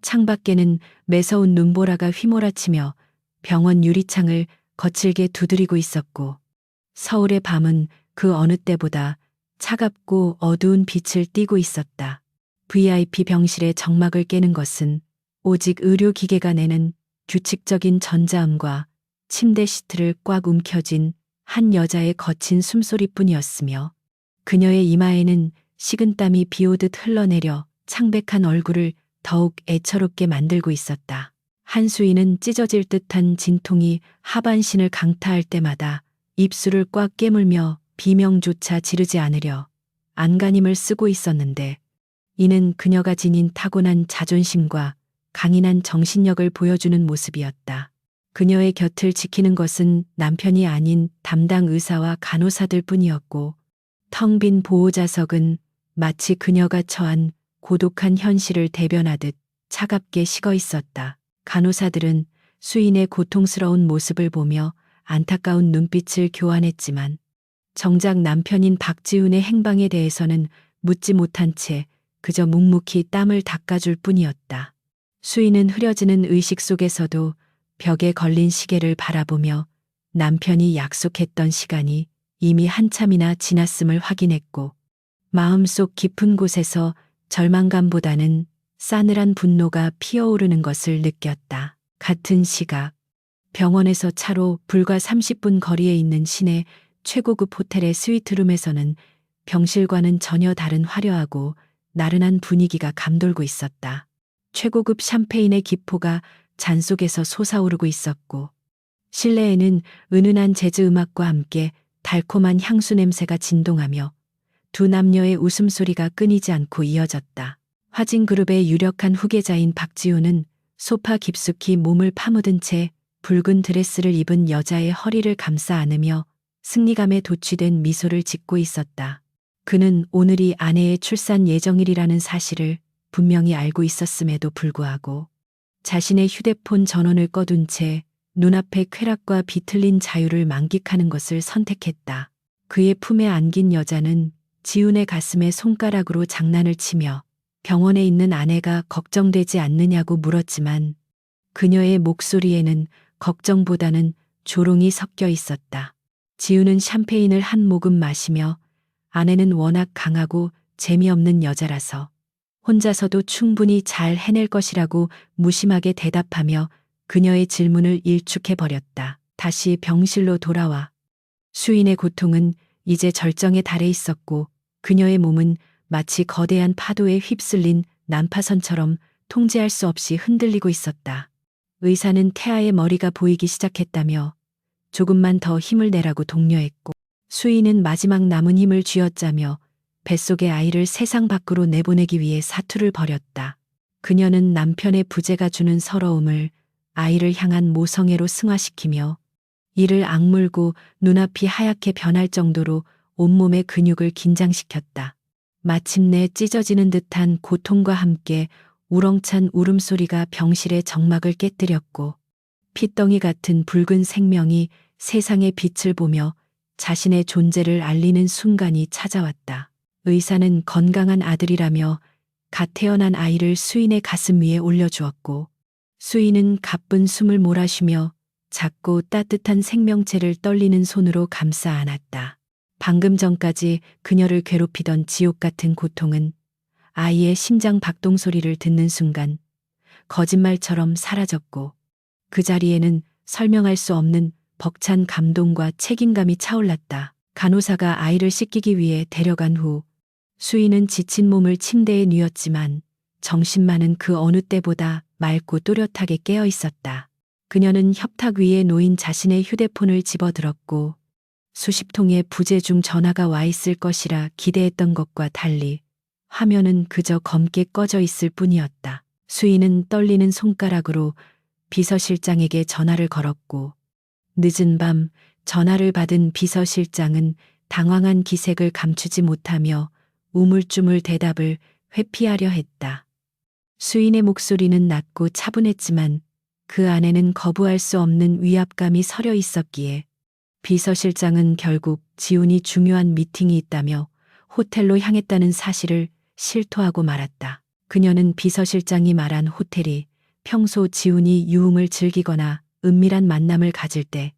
창밖에는 매서운 눈보라가 휘몰아치며 병원 유리창을 거칠게 두드리고 있었고, 서울의 밤은 그 어느 때보다 차갑고 어두운 빛을 띠고 있었다. VIP 병실의 정막을 깨는 것은 오직 의료기계가 내는 규칙적인 전자음과 침대 시트를 꽉 움켜쥔 한 여자의 거친 숨소리뿐이었으며, 그녀의 이마에는 식은땀이 비오듯 흘러내려 창백한 얼굴을 더욱 애처롭게 만들고 있었다. 한수인은 찢어질 듯한 진통이 하반신을 강타할 때마다 입술을 꽉 깨물며 비명조차 지르지 않으려 안간힘을 쓰고 있었는데, 이는 그녀가 지닌 타고난 자존심과 강인한 정신력을 보여주는 모습이었다. 그녀의 곁을 지키는 것은 남편이 아닌 담당 의사와 간호사들 뿐이었고, 텅 빈 보호자석은 마치 그녀가 처한 고독한 현실을 대변하듯 차갑게 식어 있었다. 간호사들은 수인의 고통스러운 모습을 보며 안타까운 눈빛을 교환했지만, 정작 남편인 박지훈의 행방에 대해서는 묻지 못한 채 그저 묵묵히 땀을 닦아줄 뿐이었다. 수인은 흐려지는 의식 속에서도 벽에 걸린 시계를 바라보며 남편이 약속했던 시간이 이미 한참이나 지났음을 확인했고, 마음속 깊은 곳에서 절망감보다는 싸늘한 분노가 피어오르는 것을 느꼈다. 같은 시각, 병원에서 차로 불과 30분 거리에 있는 시내 최고급 호텔의 스위트룸에서는 병실과는 전혀 다른 화려하고 나른한 분위기가 감돌고 있었다. 최고급 샴페인의 기포가 잔 속에서 솟아오르고 있었고, 실내에는 은은한 재즈 음악과 함께 달콤한 향수 냄새가 진동하며 두 남녀의 웃음소리가 끊이지 않고 이어졌다. 화진그룹의 유력한 후계자인 박지훈은 소파 깊숙이 몸을 파묻은 채 붉은 드레스를 입은 여자의 허리를 감싸 안으며 승리감에 도취된 미소를 짓고 있었다. 그는 오늘이 아내의 출산 예정일이라는 사실을 분명히 알고 있었음에도 불구하고 자신의 휴대폰 전원을 꺼둔 채 눈앞의 쾌락과 비틀린 자유를 만끽하는 것을 선택했다. 그의 품에 안긴 여자는 지훈의 가슴에 손가락으로 장난을 치며 병원에 있는 아내가 걱정되지 않느냐고 물었지만, 그녀의 목소리에는 걱정보다는 조롱이 섞여 있었다. 지훈은 샴페인을 한 모금 마시며 아내는 워낙 강하고 재미없는 여자라서 혼자서도 충분히 잘 해낼 것이라고 무심하게 대답하며 그녀의 질문을 일축해버렸다. 다시 병실로 돌아와. 수인의 고통은 이제 절정에 달해 있었고, 그녀의 몸은 마치 거대한 파도에 휩쓸린 난파선처럼 통제할 수 없이 흔들리고 있었다. 의사는 태아의 머리가 보이기 시작했다며 조금만 더 힘을 내라고 독려했고, 수인은 마지막 남은 힘을 쥐어짜며 뱃속의 아이를 세상 밖으로 내보내기 위해 사투를 벌였다. 그녀는 남편의 부재가 주는 서러움을 아이를 향한 모성애로 승화시키며 이를 악물고 눈앞이 하얗게 변할 정도로 온몸의 근육을 긴장시켰다. 마침내 찢어지는 듯한 고통과 함께 우렁찬 울음소리가 병실의 정막을 깨뜨렸고, 핏덩이 같은 붉은 생명이 세상의 빛을 보며 자신의 존재를 알리는 순간이 찾아왔다. 의사는 건강한 아들이라며 갓 태어난 아이를 수인의 가슴 위에 올려주었고, 수인은 가쁜 숨을 몰아쉬며 작고 따뜻한 생명체를 떨리는 손으로 감싸 안았다. 방금 전까지 그녀를 괴롭히던 지옥 같은 고통은 아이의 심장 박동 소리를 듣는 순간 거짓말처럼 사라졌고, 그 자리에는 설명할 수 없는 벅찬 감동과 책임감이 차올랐다. 간호사가 아이를 씻기기 위해 데려간 후 수인은 지친 몸을 침대에 뉘었지만 정신만은 그 어느 때보다 맑고 또렷하게 깨어 있었다. 그녀는 협탁 위에 놓인 자신의 휴대폰을 집어들었고, 수십 통의 부재 중 전화가 와 있을 것이라 기대했던 것과 달리 화면은 그저 검게 꺼져 있을 뿐이었다. 수인은 떨리는 손가락으로 비서실장에게 전화를 걸었고, 늦은 밤 전화를 받은 비서실장은 당황한 기색을 감추지 못하며 우물쭈물 대답을 회피하려 했다. 수인의 목소리는 낮고 차분했지만 그 안에는 거부할 수 없는 위압감이 서려 있었기에 비서실장은 결국 지훈이 중요한 미팅이 있다며 호텔로 향했다는 사실을 실토하고 말았다. 그녀는 비서실장이 말한 호텔이 평소 지훈이 유흥을 즐기거나 은밀한 만남을 가질 때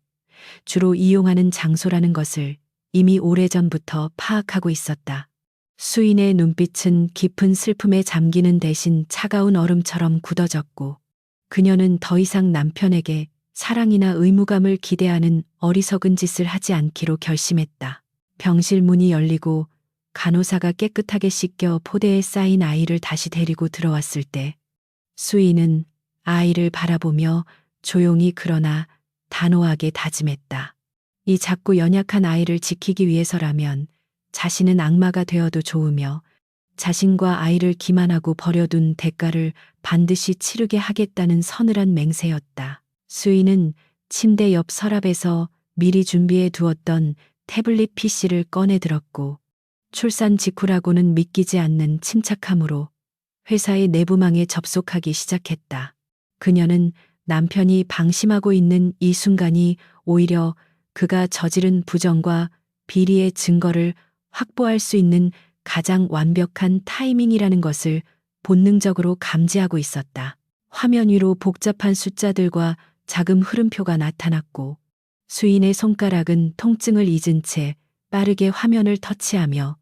주로 이용하는 장소라는 것을 이미 오래전부터 파악하고 있었다. 수인의 눈빛은 깊은 슬픔에 잠기는 대신 차가운 얼음처럼 굳어졌고 그녀는 더 이상 남편에게 사랑이나 의무감을 기대하는 어리석은 짓을 하지 않기로 결심했다. 병실 문이 열리고 간호사가 깨끗하게 씻겨 포대에 쌓인 아이를 다시 데리고 들어왔을 때 수인은 아이를 바라보며 조용히 그러나 단호하게 다짐했다. 이 작고 연약한 아이를 지키기 위해서라면 자신은 악마가 되어도 좋으며 자신과 아이를 기만하고 버려둔 대가를 반드시 치르게 하겠다는 서늘한 맹세였다. 수인은 침대 옆 서랍에서 미리 준비해 두었던 태블릿 PC를 꺼내 들었고 출산 직후라고는 믿기지 않는 침착함으로 회사의 내부망에 접속하기 시작했다. 그녀는 남편이 방심하고 있는 이 순간이 오히려 그가 저지른 부정과 비리의 증거를 확보할 수 있는 가장 완벽한 타이밍이라는 것을 본능적으로 감지하고 있었다. 화면 위로 복잡한 숫자들과 자금 흐름표가 나타났고 수인의 손가락은 통증을 잊은 채 빠르게 화면을 터치하며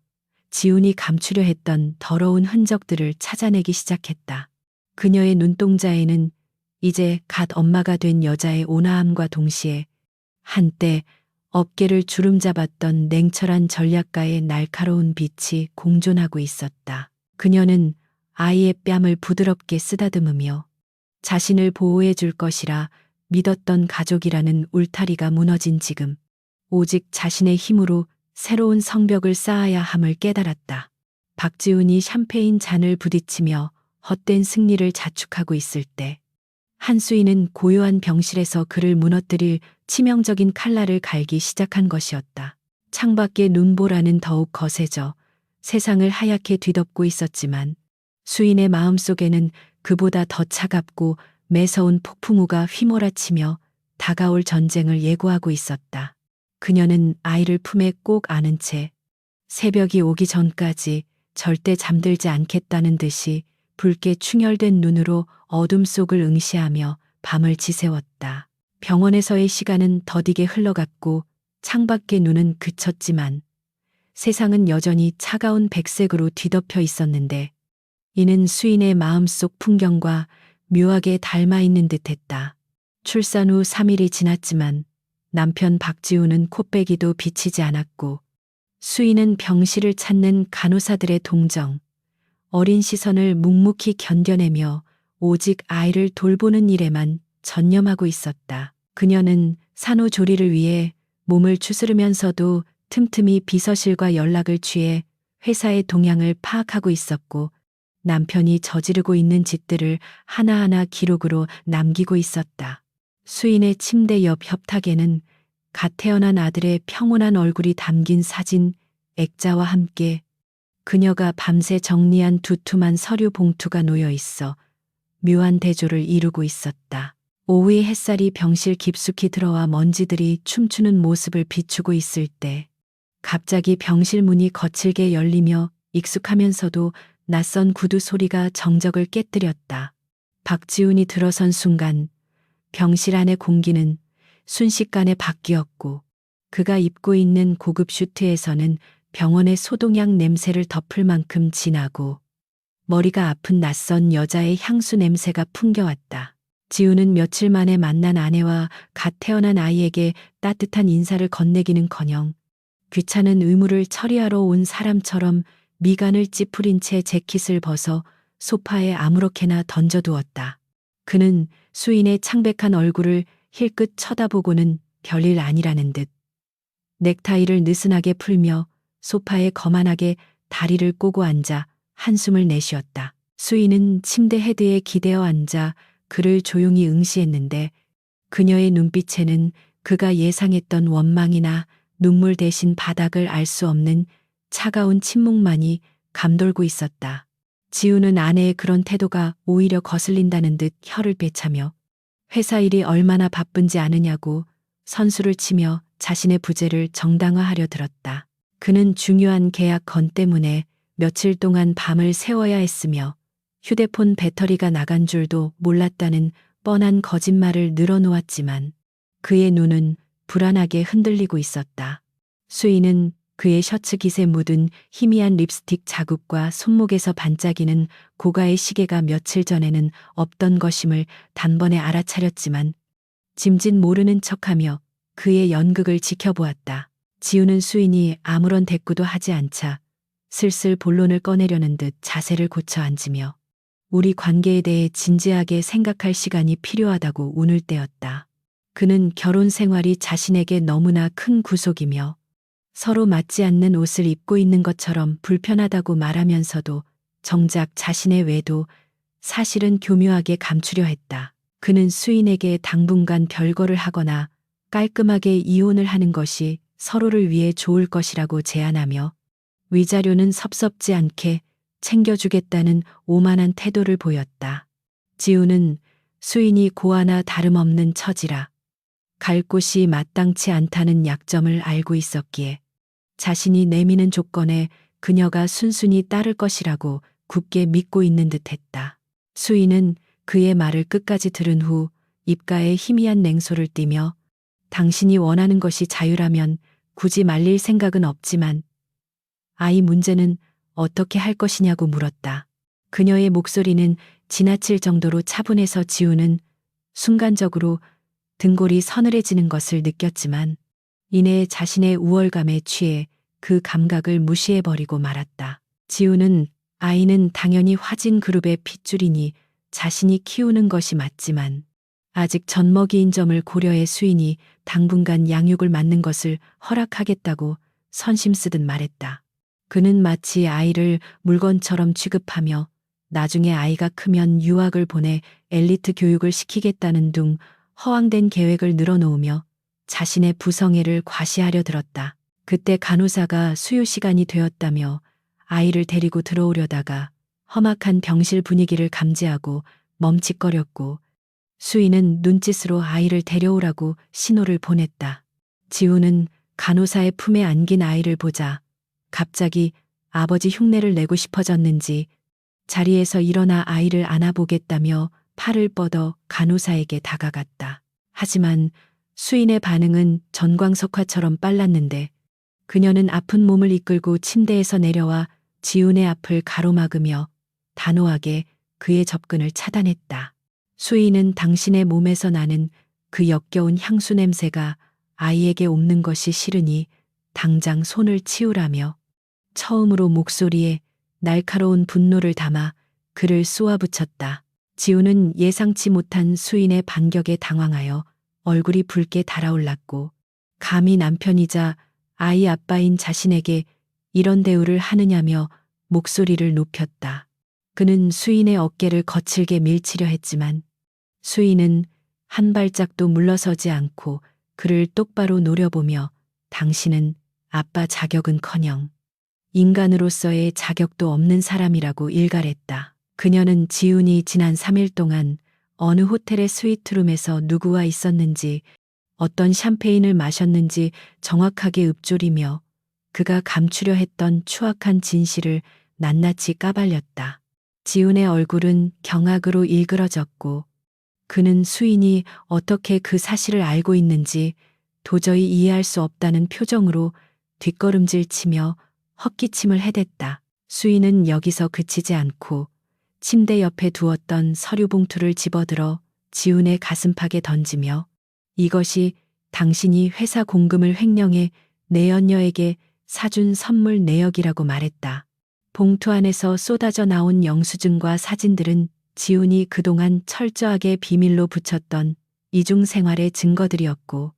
지훈이 감추려 했던 더러운 흔적들을 찾아내기 시작했다. 그녀의 눈동자에는 이제 갓 엄마가 된 여자의 온화함과 동시에 한때 어깨를 주름잡았던 냉철한 전략가의 날카로운 빛이 공존하고 있었다. 그녀는 아이의 뺨을 부드럽게 쓰다듬으며 자신을 보호해 줄 것이라 믿었던 가족이라는 울타리가 무너진 지금 오직 자신의 힘으로 새로운 성벽을 쌓아야 함을 깨달았다. 박지훈이 샴페인 잔을 부딪히며 헛된 승리를 자축하고 있을 때 한수인은 고요한 병실에서 그를 무너뜨릴 치명적인 칼날을 갈기 시작한 것이었다. 창밖의 눈보라는 더욱 거세져 세상을 하얗게 뒤덮고 있었지만 수인의 마음속에는 그보다 더 차갑고 매서운 폭풍우가 휘몰아치며 다가올 전쟁을 예고하고 있었다. 그녀는 아이를 품에 꼭 안은 채 새벽이 오기 전까지 절대 잠들지 않겠다는 듯이 붉게 충혈된 눈으로 어둠 속을 응시하며 밤을 지새웠다. 병원에서의 시간은 더디게 흘러갔고 창밖의 눈은 그쳤지만 세상은 여전히 차가운 백색으로 뒤덮여 있었는데 이는 수인의 마음속 풍경과 묘하게 닮아 있는 듯했다. 출산 후 3일이 지났지만 남편 박지훈은 코빼기도 비치지 않았고 수인은 병실을 찾는 간호사들의 동정, 어린 시선을 묵묵히 견뎌내며 오직 아이를 돌보는 일에만 전념하고 있었다. 그녀는 산후조리를 위해 몸을 추스르면서도 틈틈이 비서실과 연락을 취해 회사의 동향을 파악하고 있었고 남편이 저지르고 있는 짓들을 하나하나 기록으로 남기고 있었다. 수인의 침대 옆 협탁에는 갓 태어난 아들의 평온한 얼굴이 담긴 사진, 액자와 함께 그녀가 밤새 정리한 두툼한 서류 봉투가 놓여 있어 묘한 대조를 이루고 있었다. 오후의 햇살이 병실 깊숙이 들어와 먼지들이 춤추는 모습을 비추고 있을 때 갑자기 병실 문이 거칠게 열리며 익숙하면서도 낯선 구두 소리가 정적을 깨뜨렸다. 박지훈이 들어선 순간 병실 안의 공기는 순식간에 바뀌었고 그가 입고 있는 고급 슈트에서는 병원의 소독약 냄새를 덮을 만큼 진하고 머리가 아픈 낯선 여자의 향수 냄새가 풍겨왔다. 지훈은 며칠 만에 만난 아내와 갓 태어난 아이에게 따뜻한 인사를 건네기는커녕 귀찮은 의무를 처리하러 온 사람처럼 미간을 찌푸린 채 재킷을 벗어 소파에 아무렇게나 던져두었다. 그는 수인의 창백한 얼굴을 힐끗 쳐다보고는 별일 아니라는 듯 넥타이를 느슨하게 풀며 소파에 거만하게 다리를 꼬고 앉아 한숨을 내쉬었다. 수인은 침대 헤드에 기대어 앉아 그를 조용히 응시했는데 그녀의 눈빛에는 그가 예상했던 원망이나 눈물 대신 바닥을 알 수 없는 차가운 침묵만이 감돌고 있었다. 지우는 아내의 그런 태도가 오히려 거슬린다는 듯 혀를 빼차며 회사 일이 얼마나 바쁜지 아느냐고 선수를 치며 자신의 부재를 정당화하려 들었다. 그는 중요한 계약 건 때문에 며칠 동안 밤을 새워야 했으며 휴대폰 배터리가 나간 줄도 몰랐다는 뻔한 거짓말을 늘어놓았지만 그의 눈은 불안하게 흔들리고 있었다. 수인은 그의 셔츠 깃에 묻은 희미한 립스틱 자국과 손목에서 반짝이는 고가의 시계가 며칠 전에는 없던 것임을 단번에 알아차렸지만 짐짓 모르는 척하며 그의 연극을 지켜보았다. 지우는 수인이 아무런 대꾸도 하지 않자 슬슬 본론을 꺼내려는 듯 자세를 고쳐 앉으며 우리 관계에 대해 진지하게 생각할 시간이 필요하다고 운을 떼었다. 그는 결혼 생활이 자신에게 너무나 큰 구속이며 서로 맞지 않는 옷을 입고 있는 것처럼 불편하다고 말하면서도 정작 자신의 외도 사실은 교묘하게 감추려 했다. 그는 수인에게 당분간 별거를 하거나 깔끔하게 이혼을 하는 것이 서로를 위해 좋을 것이라고 제안하며 위자료는 섭섭지 않게 챙겨주겠다는 오만한 태도를 보였다. 지우는 수인이 고아나 다름없는 처지라 갈 곳이 마땅치 않다는 약점을 알고 있었기에 자신이 내미는 조건에 그녀가 순순히 따를 것이라고 굳게 믿고 있는 듯했다. 수인은 그의 말을 끝까지 들은 후 입가에 희미한 냉소를 띠며 당신이 원하는 것이 자유라면 굳이 말릴 생각은 없지만 아이 문제는 어떻게 할 것이냐고 물었다. 그녀의 목소리는 지나칠 정도로 차분해서 지우는 순간적으로 등골이 서늘해지는 것을 느꼈지만 이내 자신의 우월감에 취해 그 감각을 무시해버리고 말았다. 지우는 아이는 당연히 화진 그룹의 핏줄이니 자신이 키우는 것이 맞지만 아직 젖먹이인 점을 고려해 수인이 당분간 양육을 맡는 것을 허락하겠다고 선심 쓰듯 말했다. 그는 마치 아이를 물건처럼 취급하며 나중에 아이가 크면 유학을 보내 엘리트 교육을 시키겠다는 둥 허황된 계획을 늘어놓으며 자신의 부성애를 과시하려 들었다. 그때 간호사가 수유 시간이 되었다며 아이를 데리고 들어오려다가 험악한 병실 분위기를 감지하고 멈칫거렸고 수인은 눈짓으로 아이를 데려오라고 신호를 보냈다. 지우는 간호사의 품에 안긴 아이를 보자 갑자기 아버지 흉내를 내고 싶어졌는지 자리에서 일어나 아이를 안아보겠다며 팔을 뻗어 간호사에게 다가갔다. 하지만 수인의 반응은 전광석화처럼 빨랐는데 그녀는 아픈 몸을 이끌고 침대에서 내려와 지훈의 앞을 가로막으며 단호하게 그의 접근을 차단했다. 수인은 당신의 몸에서 나는 그 역겨운 향수 냄새가 아이에게 옮는 것이 싫으니 당장 손을 치우라며 처음으로 목소리에 날카로운 분노를 담아 그를 쏘아붙였다. 지우는 예상치 못한 수인의 반격에 당황하여 얼굴이 붉게 달아올랐고 감히 남편이자 아이 아빠인 자신에게 이런 대우를 하느냐며 목소리를 높였다. 그는 수인의 어깨를 거칠게 밀치려 했지만 수인은 한 발짝도 물러서지 않고 그를 똑바로 노려보며 당신은 아빠 자격은커녕 인간으로서의 자격도 없는 사람이라고 일갈했다. 그녀는 지훈이 지난 3일 동안 어느 호텔의 스위트룸에서 누구와 있었는지 어떤 샴페인을 마셨는지 정확하게 읊조리며 그가 감추려 했던 추악한 진실을 낱낱이 까발렸다. 지훈의 얼굴은 경악으로 일그러졌고 그는 수인이 어떻게 그 사실을 알고 있는지 도저히 이해할 수 없다는 표정으로 뒷걸음질 치며 헛기침을 해댔다. 수인은 여기서 그치지 않고 침대 옆에 두었던 서류 봉투를 집어들어 지훈의 가슴팍에 던지며 이것이 당신이 회사 공금을 횡령해 내연녀에게 사준 선물 내역이라고 말했다. 봉투 안에서 쏟아져 나온 영수증과 사진들은 지훈이 그동안 철저하게 비밀로 붙였던 이중 생활의 증거들이었고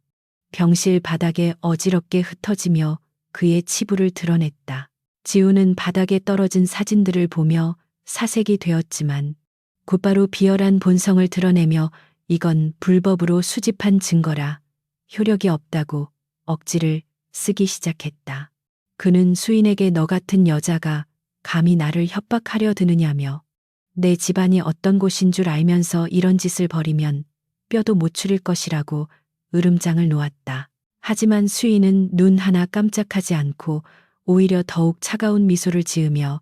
병실 바닥에 어지럽게 흩어지며 그의 치부를 드러냈다. 지훈은 바닥에 떨어진 사진들을 보며 사색이 되었지만 곧바로 비열한 본성을 드러내며 이건 불법으로 수집한 증거라 효력이 없다고 억지를 쓰기 시작했다. 그는 수인에게 너 같은 여자가 감히 나를 협박하려 드느냐며 내 집안이 어떤 곳인 줄 알면서 이런 짓을 벌이면 뼈도 못 추릴 것이라고 으름장을 놓았다. 하지만 수인은 눈 하나 깜짝하지 않고 오히려 더욱 차가운 미소를 지으며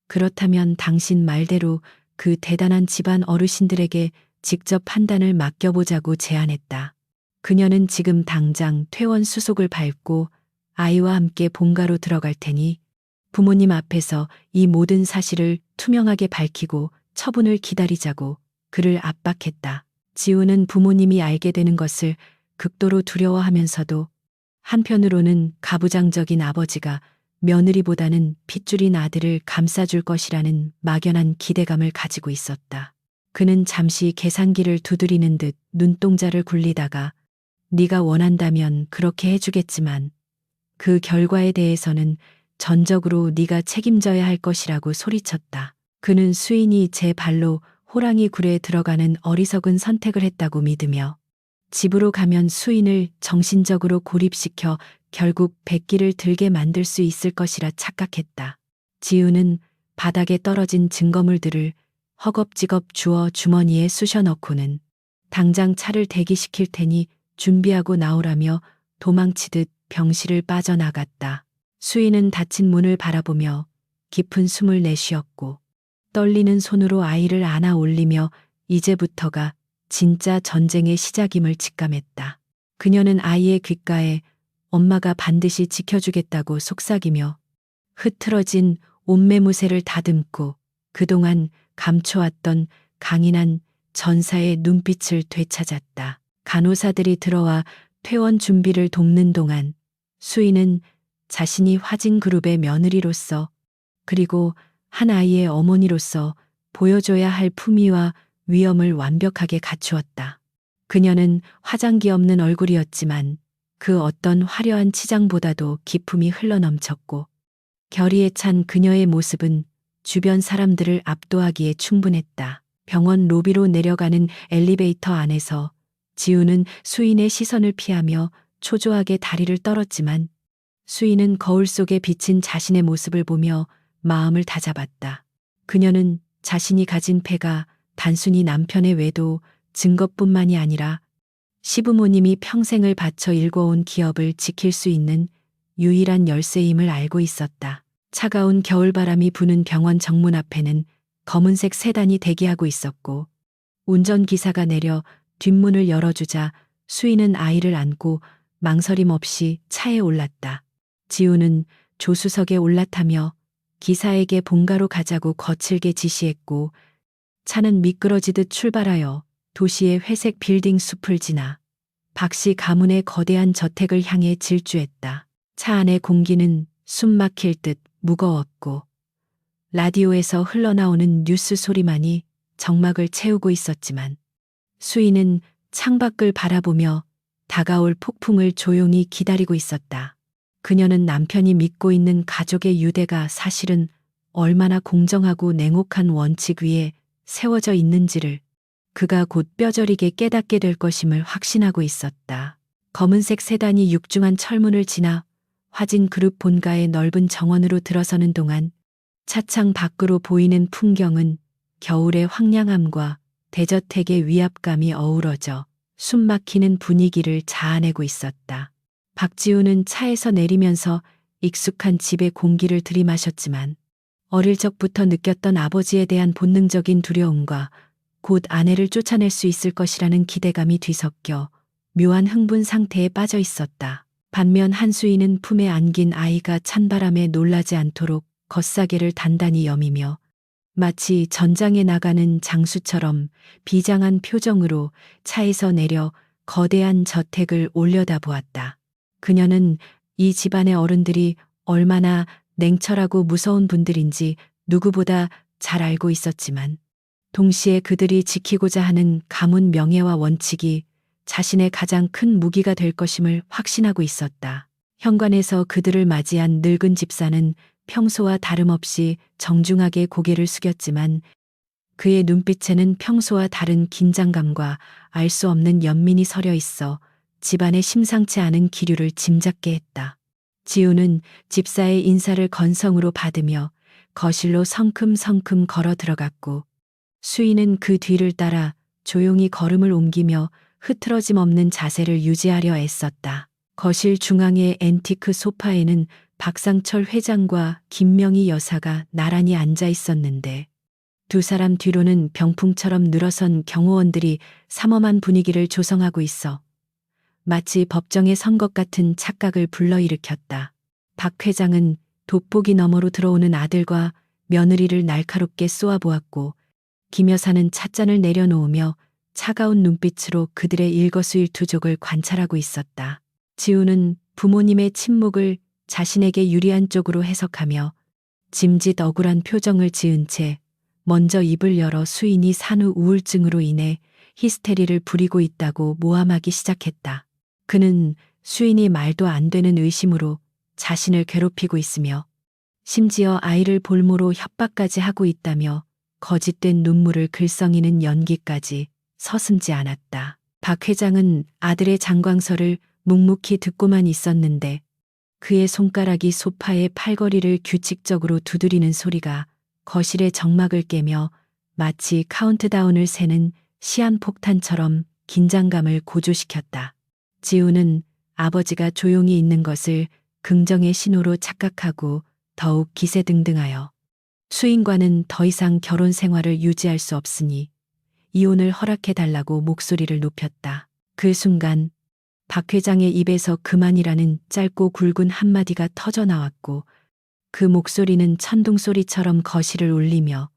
그렇다면 당신 말대로 그 대단한 집안 어르신들에게 직접 판단을 맡겨보자고 제안했다. 그녀는 지금 당장 퇴원 수속을 밟고 아이와 함께 본가로 들어갈 테니 부모님 앞에서 이 모든 사실을 투명하게 밝히고 처분을 기다리자고 그를 압박했다. 지우는 부모님이 알게 되는 것을 극도로 두려워하면서도 한편으로는 가부장적인 아버지가 며느리보다는 핏줄인 아들을 감싸줄 것이라는 막연한 기대감을 가지고 있었다. 그는 잠시 계산기를 두드리는 듯 눈동자를 굴리다가 네가 원한다면 그렇게 해주겠지만 그 결과에 대해서는 전적으로 네가 책임져야 할 것이라고 소리쳤다. 그는 수인이 제 발로 호랑이 굴에 들어가는 어리석은 선택을 했다고 믿으며 집으로 가면 수인을 정신적으로 고립시켜 결국 백기를 들게 만들 수 있을 것이라 착각했다. 지우는 바닥에 떨어진 증거물들을 허겁지겁 주워 주머니에 쑤셔 넣고는 당장 차를 대기시킬 테니 준비하고 나오라며 도망치듯 병실을 빠져나갔다. 수인은 닫힌 문을 바라보며 깊은 숨을 내쉬었고 떨리는 손으로 아이를 안아 올리며 이제부터가 진짜 전쟁의 시작임을 직감했다. 그녀는 아이의 귓가에 엄마가 반드시 지켜주겠다고 속삭이며 흐트러진 옷매무새를 다듬고 그동안 감춰왔던 강인한 전사의 눈빛을 되찾았다. 간호사들이 들어와 퇴원 준비를 돕는 동안 수인은 자신이 화진 그룹의 며느리로서 그리고 한 아이의 어머니로서 보여줘야 할 품위와 위엄을 완벽하게 갖추었다. 그녀는 화장기 없는 얼굴이었지만 그 어떤 화려한 치장보다도 기품이 흘러넘쳤고 결의에 찬 그녀의 모습은 주변 사람들을 압도하기에 충분했다. 병원 로비로 내려가는 엘리베이터 안에서 지우는 수인의 시선을 피하며 초조하게 다리를 떨었지만 수인은 거울 속에 비친 자신의 모습을 보며 마음을 다잡았다. 그녀는 자신이 가진 패가 단순히 남편의 외도 증거뿐만이 아니라 시부모님이 평생을 바쳐 일궈온 기업을 지킬 수 있는 유일한 열쇠임을 알고 있었다. 차가운 겨울바람이 부는 병원 정문 앞에는 검은색 세단이 대기하고 있었고 운전기사가 내려 뒷문을 열어주자 수인은 아이를 안고 망설임 없이 차에 올랐다. 지우는 조수석에 올라타며 기사에게 본가로 가자고 거칠게 지시했고 차는 미끄러지듯 출발하여 도시의 회색 빌딩 숲을 지나 박씨 가문의 거대한 저택을 향해 질주했다. 차 안의 공기는 숨 막힐 듯 무거웠고 라디오에서 흘러나오는 뉴스 소리만이 정막을 채우고 있었지만 수인은 창밖을 바라보며 다가올 폭풍을 조용히 기다리고 있었다. 그녀는 남편이 믿고 있는 가족의 유대가 사실은 얼마나 공정하고 냉혹한 원칙 위에 세워져 있는지를 그가 곧 뼈저리게 깨닫게 될 것임을 확신하고 있었다. 검은색 세단이 육중한 철문을 지나 화진 그룹 본가의 넓은 정원으로 들어서는 동안 차창 밖으로 보이는 풍경은 겨울의 황량함과 대저택의 위압감이 어우러져 숨막히는 분위기를 자아내고 있었다. 박지우는 차에서 내리면서 익숙한 집의 공기를 들이마셨지만 어릴 적부터 느꼈던 아버지에 대한 본능적인 두려움과 곧 아내를 쫓아낼 수 있을 것이라는 기대감이 뒤섞여 묘한 흥분 상태에 빠져 있었다. 반면 한수인은 품에 안긴 아이가 찬바람에 놀라지 않도록 겉사계를 단단히 여미며 마치 전장에 나가는 장수처럼 비장한 표정으로 차에서 내려 거대한 저택을 올려다보았다. 그녀는 이 집안의 어른들이 얼마나 냉철하고 무서운 분들인지 누구보다 잘 알고 있었지만 동시에 그들이 지키고자 하는 가문 명예와 원칙이 자신의 가장 큰 무기가 될 것임을 확신하고 있었다. 현관에서 그들을 맞이한 늙은 집사는 평소와 다름없이 정중하게 고개를 숙였지만 그의 눈빛에는 평소와 다른 긴장감과 알 수 없는 연민이 서려 있어 집안의 심상치 않은 기류를 짐작게 했다. 지우는 집사의 인사를 건성으로 받으며 거실로 성큼성큼 걸어 들어갔고 수인은 그 뒤를 따라 조용히 걸음을 옮기며 흐트러짐 없는 자세를 유지하려 애썼다. 거실 중앙의 앤티크 소파에는 박상철 회장과 김명희 여사가 나란히 앉아 있었는데 두 사람 뒤로는 병풍처럼 늘어선 경호원들이 삼엄한 분위기를 조성하고 있어 마치 법정에 선 것 같은 착각을 불러일으켰다. 박 회장은 돋보기 너머로 들어오는 아들과 며느리를 날카롭게 쏘아보았고 김 여사는 찻잔을 내려놓으며 차가운 눈빛으로 그들의 일거수일투족을 관찰하고 있었다. 지우는 부모님의 침묵을 자신에게 유리한 쪽으로 해석하며 짐짓 억울한 표정을 지은 채 먼저 입을 열어 수인이 산후 우울증으로 인해 히스테리를 부리고 있다고 모함하기 시작했다. 그는 수인이 말도 안 되는 의심으로 자신을 괴롭히고 있으며 심지어 아이를 볼모로 협박까지 하고 있다며 거짓된 눈물을 글썽이는 연기까지 서슴지 않았다. 박 회장은 아들의 장광설을 묵묵히 듣고만 있었는데 그의 손가락이 소파의 팔걸이를 규칙적으로 두드리는 소리가 거실의 정막을 깨며 마치 카운트다운을 세는 시한폭탄처럼 긴장감을 고조시켰다. 지우는 아버지가 조용히 있는 것을 긍정의 신호로 착각하고 더욱 기세등등하여 수인과는 더 이상 결혼 생활을 유지할 수 없으니 이혼을 허락해달라고 목소리를 높였다. 그 순간 박 회장의 입에서 그만이라는 짧고 굵은 한마디가 터져 나왔고 그 목소리는 천둥소리처럼 거실을 울리며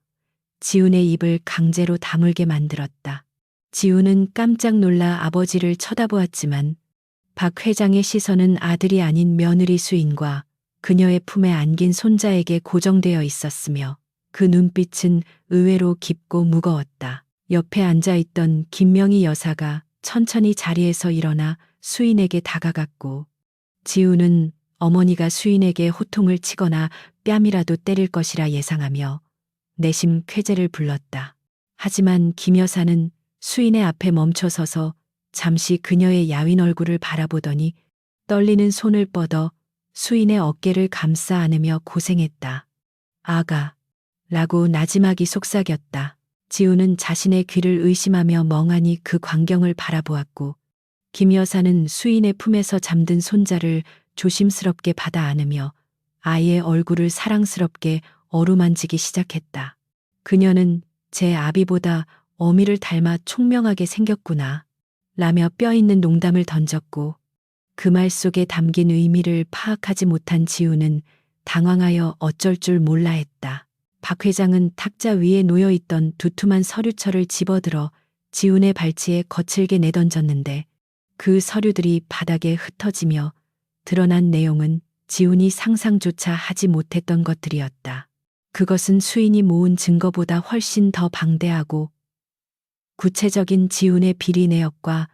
지훈의 입을 강제로 다물게 만들었다. 지훈은 깜짝 놀라 아버지를 쳐다보았지만 박 회장의 시선은 아들이 아닌 며느리 수인과 그녀의 품에 안긴 손자에게 고정되어 있었으며 그 눈빛은 의외로 깊고 무거웠다. 옆에 앉아있던 김명희 여사가 천천히 자리에서 일어나 수인에게 다가갔고 지우는 어머니가 수인에게 호통을 치거나 뺨이라도 때릴 것이라 예상하며 내심 쾌재를 불렀다. 하지만 김 여사는 수인의 앞에 멈춰서서 잠시 그녀의 야윈 얼굴을 바라보더니 떨리는 손을 뻗어 수인의 어깨를 감싸 안으며 고생했다. 아가, 라고 나지막이 속삭였다. 지우는 자신의 귀를 의심하며 멍하니 그 광경을 바라보았고 김 여사는 수인의 품에서 잠든 손자를 조심스럽게 받아 안으며 아이의 얼굴을 사랑스럽게 어루만지기 시작했다. 그녀는 제 아비보다 어미를 닮아 총명하게 생겼구나. 라며 뼈있는 농담을 던졌고 그 말 속에 담긴 의미를 파악하지 못한 지우는 당황하여 어쩔 줄 몰라 했다. 박 회장은 탁자 위에 놓여있던 두툼한 서류철을 집어들어 지훈의 발치에 거칠게 내던졌는데 그 서류들이 바닥에 흩어지며 드러난 내용은 지훈이 상상조차 하지 못했던 것들이었다. 그것은 수인이 모은 증거보다 훨씬 더 방대하고 구체적인 지훈의 비리 내역과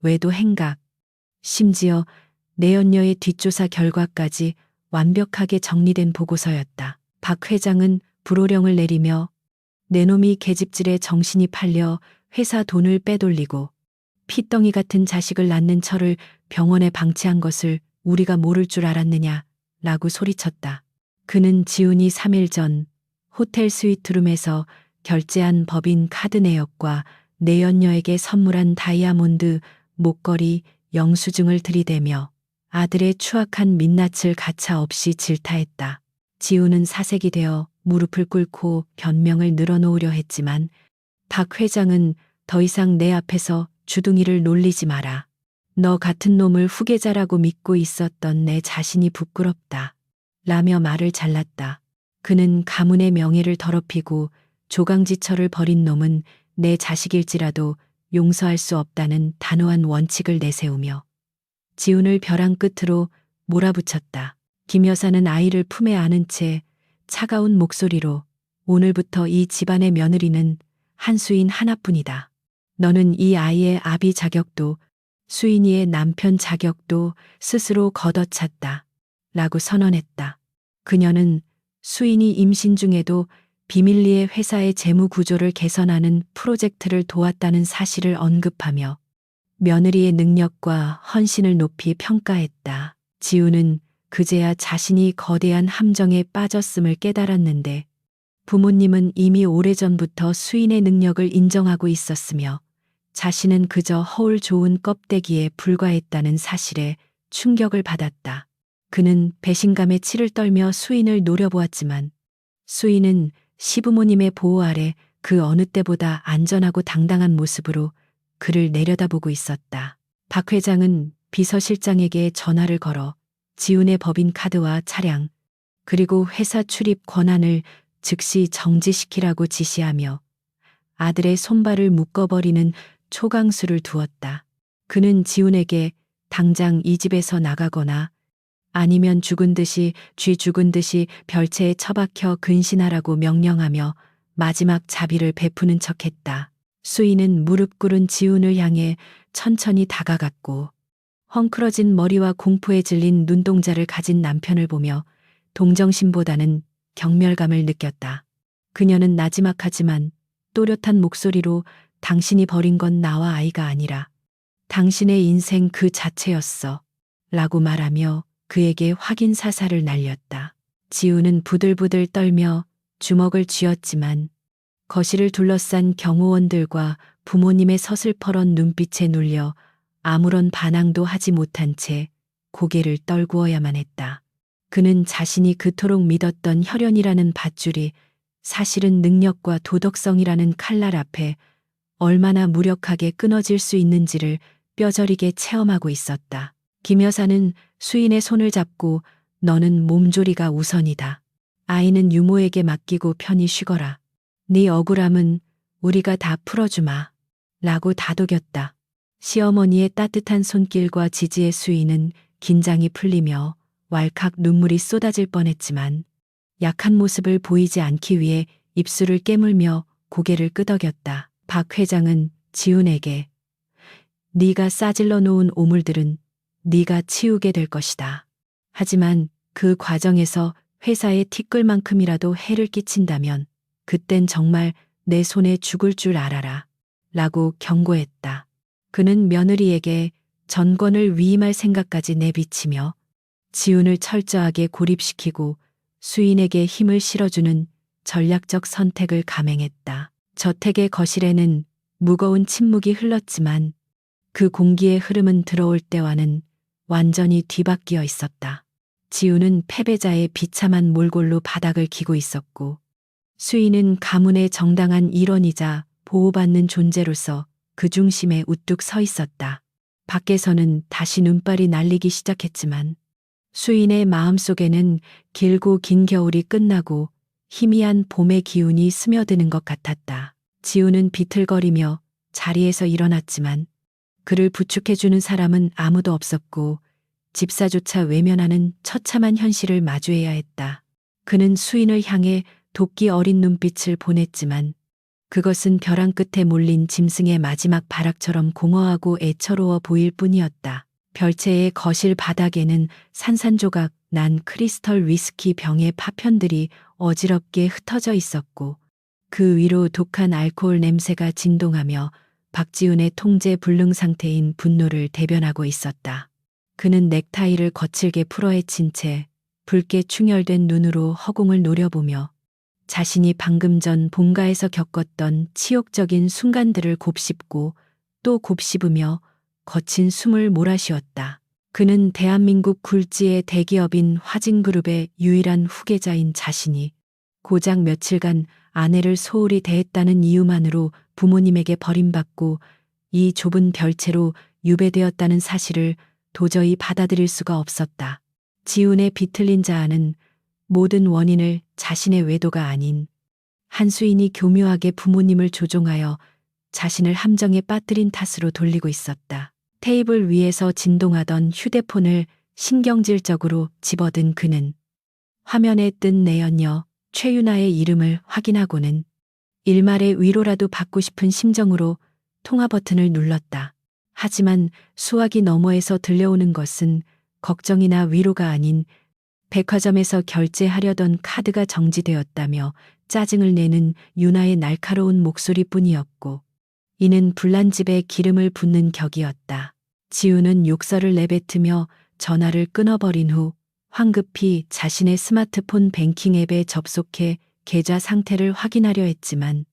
외도 행각, 심지어 내연녀의 뒷조사 결과까지 완벽하게 정리된 보고서였다. 박 회장은 불호령을 내리며 내 놈이 계집질에 정신이 팔려 회사 돈을 빼돌리고 피덩이 같은 자식을 낳는 처를 병원에 방치한 것을 우리가 모를 줄 알았느냐 라고 소리쳤다. 그는 지훈이 3일 전 호텔 스위트룸에서 결제한 법인 카드 내역과 내연녀에게 선물한 다이아몬드 목걸이 영수증을 들이대며 아들의 추악한 민낯을 가차없이 질타했다. 지우는 사색이 되어 무릎을 꿇고 변명을 늘어놓으려 했지만 박 회장은 더 이상 내 앞에서 주둥이를 놀리지 마라. 너 같은 놈을 후계자라고 믿고 있었던 내 자신이 부끄럽다. 라며 말을 잘랐다. 그는 가문의 명예를 더럽히고 조강지처를 벌인 놈은 내 자식일지라도 용서할 수 없다는 단호한 원칙을 내세우며 지훈을 벼랑 끝으로 몰아붙였다. 김 여사는 아이를 품에 안은 채 차가운 목소리로 오늘부터 이 집안의 며느리는 한수인 하나뿐이다. 너는 이 아이의 아비 자격도 수인이의 남편 자격도 스스로 걷어찼다. 라고 선언했다. 그녀는 수인이 임신 중에도 비밀리에 회사의 재무 구조를 개선하는 프로젝트를 도왔다는 사실을 언급하며 며느리의 능력과 헌신을 높이 평가했다. 지우는 그제야 자신이 거대한 함정에 빠졌음을 깨달았는데 부모님은 이미 오래전부터 수인의 능력을 인정하고 있었으며 자신은 그저 허울 좋은 껍데기에 불과했다는 사실에 충격을 받았다. 그는 배신감에 치를 떨며 수인을 노려보았지만 수인은 시부모님의 보호 아래 그 어느 때보다 안전하고 당당한 모습으로 그를 내려다보고 있었다. 박 회장은 비서실장에게 전화를 걸어 지훈의 법인 카드와 차량, 그리고 회사 출입 권한을 즉시 정지시키라고 지시하며 아들의 손발을 묶어버리는 초강수를 두었다. 그는 지훈에게 당장 이 집에서 나가거나 아니면 죽은 듯이 쥐 죽은 듯이 별채에 처박혀 근신하라고 명령하며 마지막 자비를 베푸는 척했다. 수인은 무릎 꿇은 지훈을 향해 천천히 다가갔고 헝클어진 머리와 공포에 질린 눈동자를 가진 남편을 보며 동정심보다는 경멸감을 느꼈다. 그녀는 나지막하지만 또렷한 목소리로 당신이 버린 건 나와 아이가 아니라 당신의 인생 그 자체였어. 라고 말하며 그에게 확인 사살을 날렸다. 지우는 부들부들 떨며 주먹을 쥐었지만 거실을 둘러싼 경호원들과 부모님의 서슬퍼런 눈빛에 눌려 아무런 반항도 하지 못한 채 고개를 떨구어야만 했다. 그는 자신이 그토록 믿었던 혈연이라는 밧줄이 사실은 능력과 도덕성이라는 칼날 앞에 얼마나 무력하게 끊어질 수 있는지를 뼈저리게 체험하고 있었다. 김 여사는 수인의 손을 잡고 너는 몸조리가 우선이다. 아이는 유모에게 맡기고 편히 쉬거라. 네 억울함은 우리가 다 풀어주마. 라고 다독였다. 시어머니의 따뜻한 손길과 지지의 수인은 긴장이 풀리며 왈칵 눈물이 쏟아질 뻔했지만 약한 모습을 보이지 않기 위해 입술을 깨물며 고개를 끄덕였다. 박 회장은 지훈에게 네가 싸질러 놓은 오물들은 네가 치우게 될 것이다. 하지만 그 과정에서 회사에 티끌만큼이라도 해를 끼친다면 그땐 정말 내 손에 죽을 줄 알아라. 라고 경고했다. 그는 며느리에게 전권을 위임할 생각까지 내비치며 지훈을 철저하게 고립시키고 수인에게 힘을 실어주는 전략적 선택을 감행했다. 저택의 거실에는 무거운 침묵이 흘렀지만 그 공기의 흐름은 들어올 때와는 완전히 뒤바뀌어 있었다. 지훈은 패배자의 비참한 몰골로 바닥을 기고 있었고 수인은 가문의 정당한 일원이자 보호받는 존재로서 그 중심에 우뚝 서 있었다. 밖에서는 다시 눈발이 날리기 시작했지만 수인의 마음속에는 길고 긴 겨울이 끝나고 희미한 봄의 기운이 스며드는 것 같았다. 지훈은 비틀거리며 자리에서 일어났지만 그를 부축해주는 사람은 아무도 없었고 집사조차 외면하는 처참한 현실을 마주해야 했다. 그는 수인을 향해 도끼 어린 눈빛을 보냈지만 그것은 벼랑 끝에 몰린 짐승의 마지막 발악처럼 공허하고 애처로워 보일 뿐이었다. 별채의 거실 바닥에는 산산조각 난 크리스털 위스키 병의 파편들이 어지럽게 흩어져 있었고 그 위로 독한 알코올 냄새가 진동하며 박지훈의 통제 불능 상태인 분노를 대변하고 있었다. 그는 넥타이를 거칠게 풀어헤친 채 붉게 충혈된 눈으로 허공을 노려보며 자신이 방금 전 본가에서 겪었던 치욕적인 순간들을 곱씹고 또 곱씹으며 거친 숨을 몰아쉬었다. 그는 대한민국 굴지의 대기업인 화진그룹의 유일한 후계자인 자신이 고작 며칠간 아내를 소홀히 대했다는 이유만으로 부모님에게 버림받고 이 좁은 별채로 유배되었다는 사실을 도저히 받아들일 수가 없었다. 지훈의 비틀린 자아는 모든 원인을 자신의 외도가 아닌 한수인이 교묘하게 부모님을 조종하여 자신을 함정에 빠뜨린 탓으로 돌리고 있었다. 테이블 위에서 진동하던 휴대폰을 신경질적으로 집어든 그는 화면에 뜬 내연녀 최유나의 이름을 확인하고는 일말의 위로라도 받고 싶은 심정으로 통화 버튼을 눌렀다. 하지만 수화기 너머에서 들려오는 것은 걱정이나 위로가 아닌 백화점에서 결제하려던 카드가 정지되었다며 짜증을 내는 유나의 날카로운 목소리뿐이었고 이는 불난 집에 기름을 붓는 격이었다. 지훈은 욕설을 내뱉으며 전화를 끊어버린 후 황급히 자신의 스마트폰 뱅킹 앱에 접속해 계좌 상태를 확인하려 했지만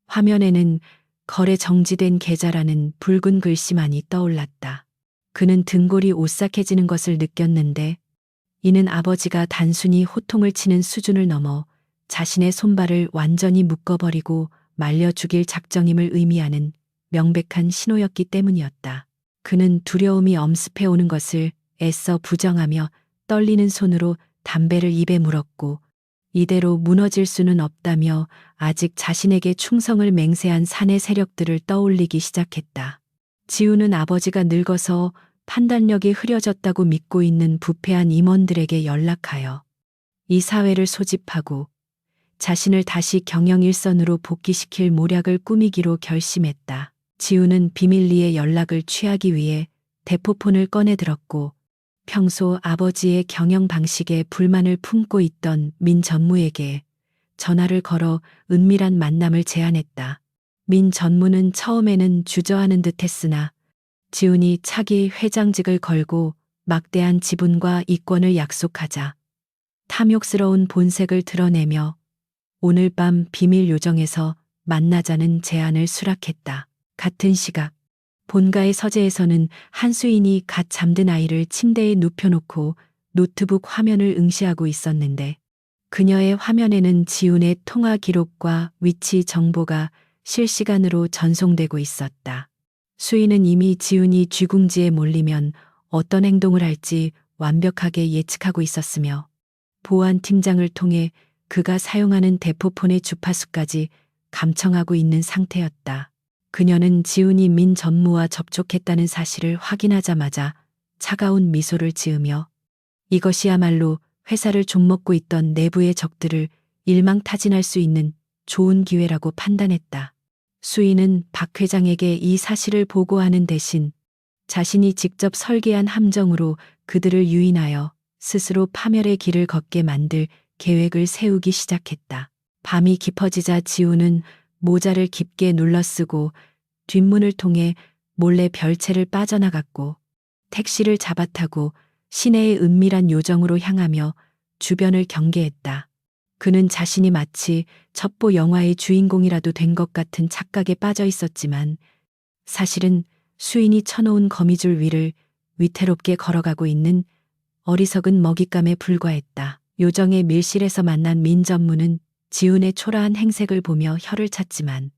화면에는 거래 정지된 계좌라는 붉은 글씨만이 떠올랐다. 그는 등골이 오싹해지는 것을 느꼈는데 이는 아버지가 단순히 호통을 치는 수준을 넘어 자신의 손발을 완전히 묶어버리고 말려 죽일 작정임을 의미하는 명백한 신호였기 때문이었다. 그는 두려움이 엄습해 오는 것을 애써 부정하며 떨리는 손으로 담배를 입에 물었고 이대로 무너질 수는 없다며 아직 자신에게 충성을 맹세한 사내 세력들을 떠올리기 시작했다. 지우는 아버지가 늙어서 판단력이 흐려졌다고 믿고 있는 부패한 임원들에게 연락하여 이 사회를 소집하고 자신을 다시 경영 일선으로 복귀시킬 모략을 꾸미기로 결심했다. 지우는 비밀리에 연락을 취하기 위해 대포폰을 꺼내들었고 평소 아버지의 경영 방식에 불만을 품고 있던 민 전무에게 전화를 걸어 은밀한 만남을 제안했다. 민 전무는 처음에는 주저하는 듯 했으나 지훈이 차기 회장직을 걸고 막대한 지분과 이권을 약속하자 탐욕스러운 본색을 드러내며 오늘 밤 비밀 요정에서 만나자는 제안을 수락했다. 같은 시각 본가의 서재에서는 한수인이 갓 잠든 아이를 침대에 눕혀놓고 노트북 화면을 응시하고 있었는데 그녀의 화면에는 지훈의 통화 기록과 위치 정보가 실시간으로 전송되고 있었다. 수인은 이미 지훈이 쥐궁지에 몰리면 어떤 행동을 할지 완벽하게 예측하고 있었으며 보안팀장을 통해 그가 사용하는 대포폰의 주파수까지 감청하고 있는 상태였다. 그녀는 지훈이 민 전무와 접촉했다는 사실을 확인하자마자 차가운 미소를 지으며 이것이야말로 회사를 좀먹고 있던 내부의 적들을 일망타진할 수 있는 좋은 기회라고 판단했다. 수인은 박 회장에게 이 사실을 보고하는 대신 자신이 직접 설계한 함정으로 그들을 유인하여 스스로 파멸의 길을 걷게 만들 계획을 세우기 시작했다. 밤이 깊어지자 지우는 모자를 깊게 눌러쓰고 뒷문을 통해 몰래 별채를 빠져나갔고 택시를 잡아타고 시내의 은밀한 요정으로 향하며 주변을 경계했다. 그는 자신이 마치 첩보 영화의 주인공이라도 된 것 같은 착각에 빠져 있었지만 사실은 수인이 쳐놓은 거미줄 위를 위태롭게 걸어가고 있는 어리석은 먹잇감에 불과했다. 요정의 밀실에서 만난 민 전무는 지훈의 초라한 행색을 보며 혀를 찼지만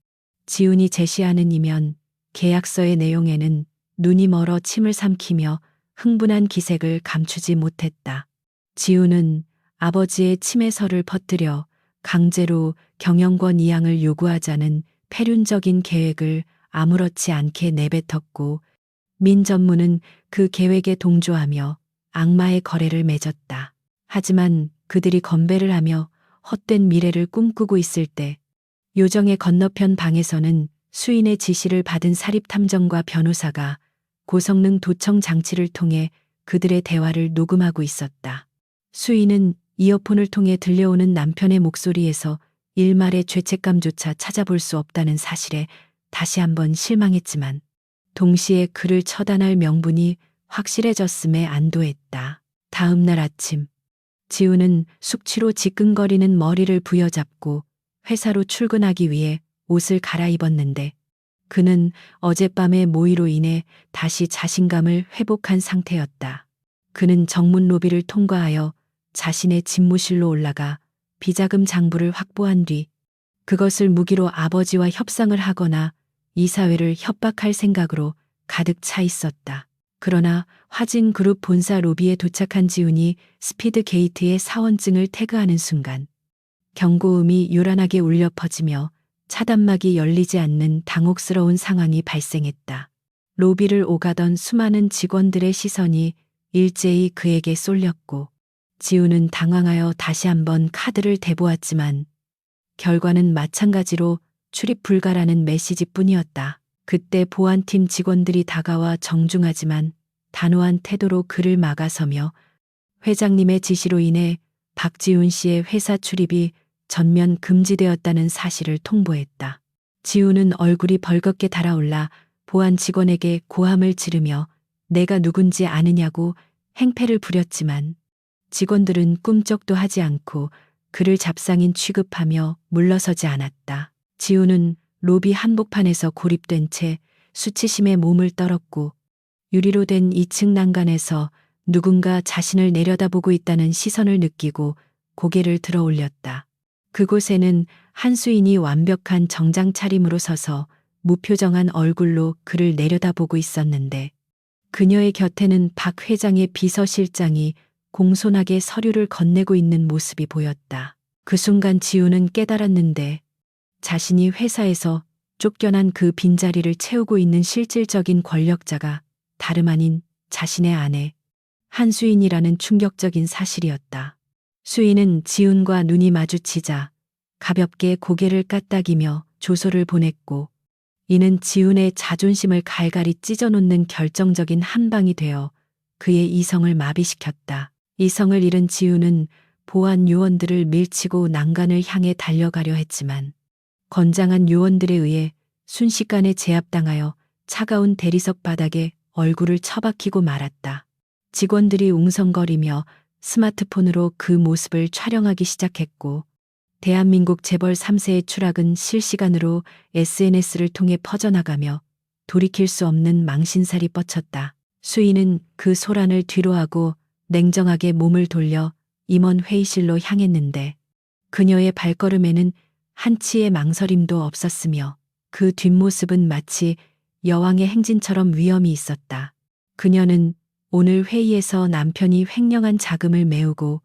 지훈이 제시하는 이면 계약서의 내용에는 눈이 멀어 침을 삼키며 흥분한 기색을 감추지 못했다. 지훈은 아버지의 침해설을 퍼뜨려 강제로 경영권 이양을 요구하자는 패륜적인 계획을 아무렇지 않게 내뱉었고 민 전무는 그 계획에 동조하며 악마의 거래를 맺었다. 하지만 그들이 건배를 하며 헛된 미래를 꿈꾸고 있을 때 요정의 건너편 방에서는 수인의 지시를 받은 사립탐정과 변호사가 고성능 도청 장치를 통해 그들의 대화를 녹음하고 있었다. 수인은 이어폰을 통해 들려오는 남편의 목소리에서 일말의 죄책감조차 찾아볼 수 없다는 사실에 다시 한번 실망했지만 동시에 그를 처단할 명분이 확실해졌음에 안도했다. 다음 날 아침 지우는 숙취로 지끈거리는 머리를 부여잡고 회사로 출근하기 위해 옷을 갈아입었는데 그는 어젯밤의 모의로 인해 다시 자신감을 회복한 상태였다. 그는 정문 로비를 통과하여 자신의 집무실로 올라가 비자금 장부를 확보한 뒤 그것을 무기로 아버지와 협상을 하거나 이사회를 협박할 생각으로 가득 차 있었다. 그러나 화진 그룹 본사 로비에 도착한 지훈이 스피드 게이트의 사원증을 태그하는 순간 경고음이 요란하게 울려 퍼지며 차단막이 열리지 않는 당혹스러운 상황이 발생했다. 로비를 오가던 수많은 직원들의 시선이 일제히 그에게 쏠렸고 지훈은 당황하여 다시 한번 카드를 대보았지만 결과는 마찬가지로 출입 불가라는 메시지뿐이었다. 그때 보안팀 직원들이 다가와 정중하지만 단호한 태도로 그를 막아서며 회장님의 지시로 인해 박지훈 씨의 회사 출입이 전면 금지되었다는 사실을 통보했다. 지훈은 얼굴이 벌겋게 달아올라 보안 직원에게 고함을 지르며 내가 누군지 아느냐고 행패를 부렸지만 직원들은 꿈쩍도 하지 않고 그를 잡상인 취급하며 물러서지 않았다. 지훈은 로비 한복판에서 고립된 채 수치심에 몸을 떨었고 유리로 된 2층 난간에서 누군가 자신을 내려다보고 있다는 시선을 느끼고 고개를 들어 올렸다. 그곳에는 한수인이 완벽한 정장 차림으로 서서 무표정한 얼굴로 그를 내려다보고 있었는데 그녀의 곁에는 박 회장의 비서실장이 공손하게 서류를 건네고 있는 모습이 보였다. 그 순간 지우는 깨달았는데 자신이 회사에서 쫓겨난 그 빈자리를 채우고 있는 실질적인 권력자가 다름 아닌 자신의 아내 한수인이라는 충격적인 사실이었다. 수인은 지훈과 눈이 마주치자 가볍게 고개를 까딱이며 조소를 보냈고 이는 지훈의 자존심을 갈갈이 찢어놓는 결정적인 한 방이 되어 그의 이성을 마비시켰다. 이성을 잃은 지훈은 보안 요원들을 밀치고 난간을 향해 달려가려 했지만 건장한 요원들에 의해 순식간에 제압당하여 차가운 대리석 바닥에 얼굴을 처박히고 말았다. 직원들이 웅성거리며 스마트폰으로 그 모습을 촬영하기 시작했고 대한민국 재벌 3세의 추락은 실시간으로 SNS를 통해 퍼져나가며 돌이킬 수 없는 망신살이 뻗쳤다. 수인은 그 소란을 뒤로하고 냉정하게 몸을 돌려 임원 회의실로 향했는데 그녀의 발걸음에는 한치의 망설임도 없었으며 그 뒷모습은 마치 여왕의 행진처럼 위엄이 있었다. 그녀는 오늘 회의에서 남편이 횡령한 자금을 메우고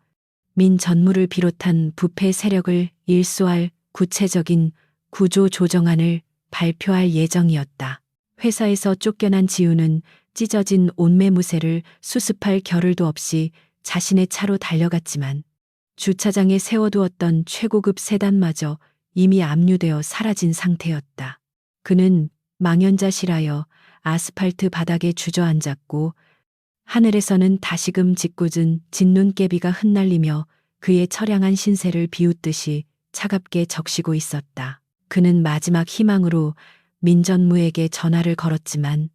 민 전무를 비롯한 부패 세력을 일소할 구체적인 구조 조정안을 발표할 예정이었다. 회사에서 쫓겨난 지우는 찢어진 옷매무새를 수습할 겨를도 없이 자신의 차로 달려갔지만 주차장에 세워두었던 최고급 세단마저 이미 압류되어 사라진 상태였다. 그는 망연자실하여 아스팔트 바닥에 주저앉았고 하늘에서는 다시금 짓궂은 진눈깨비가 흩날리며 그의 처량한 신세를 비웃듯이 차갑게 적시고 있었다. 그는 마지막 희망으로 민전무에게 전화를 걸었지만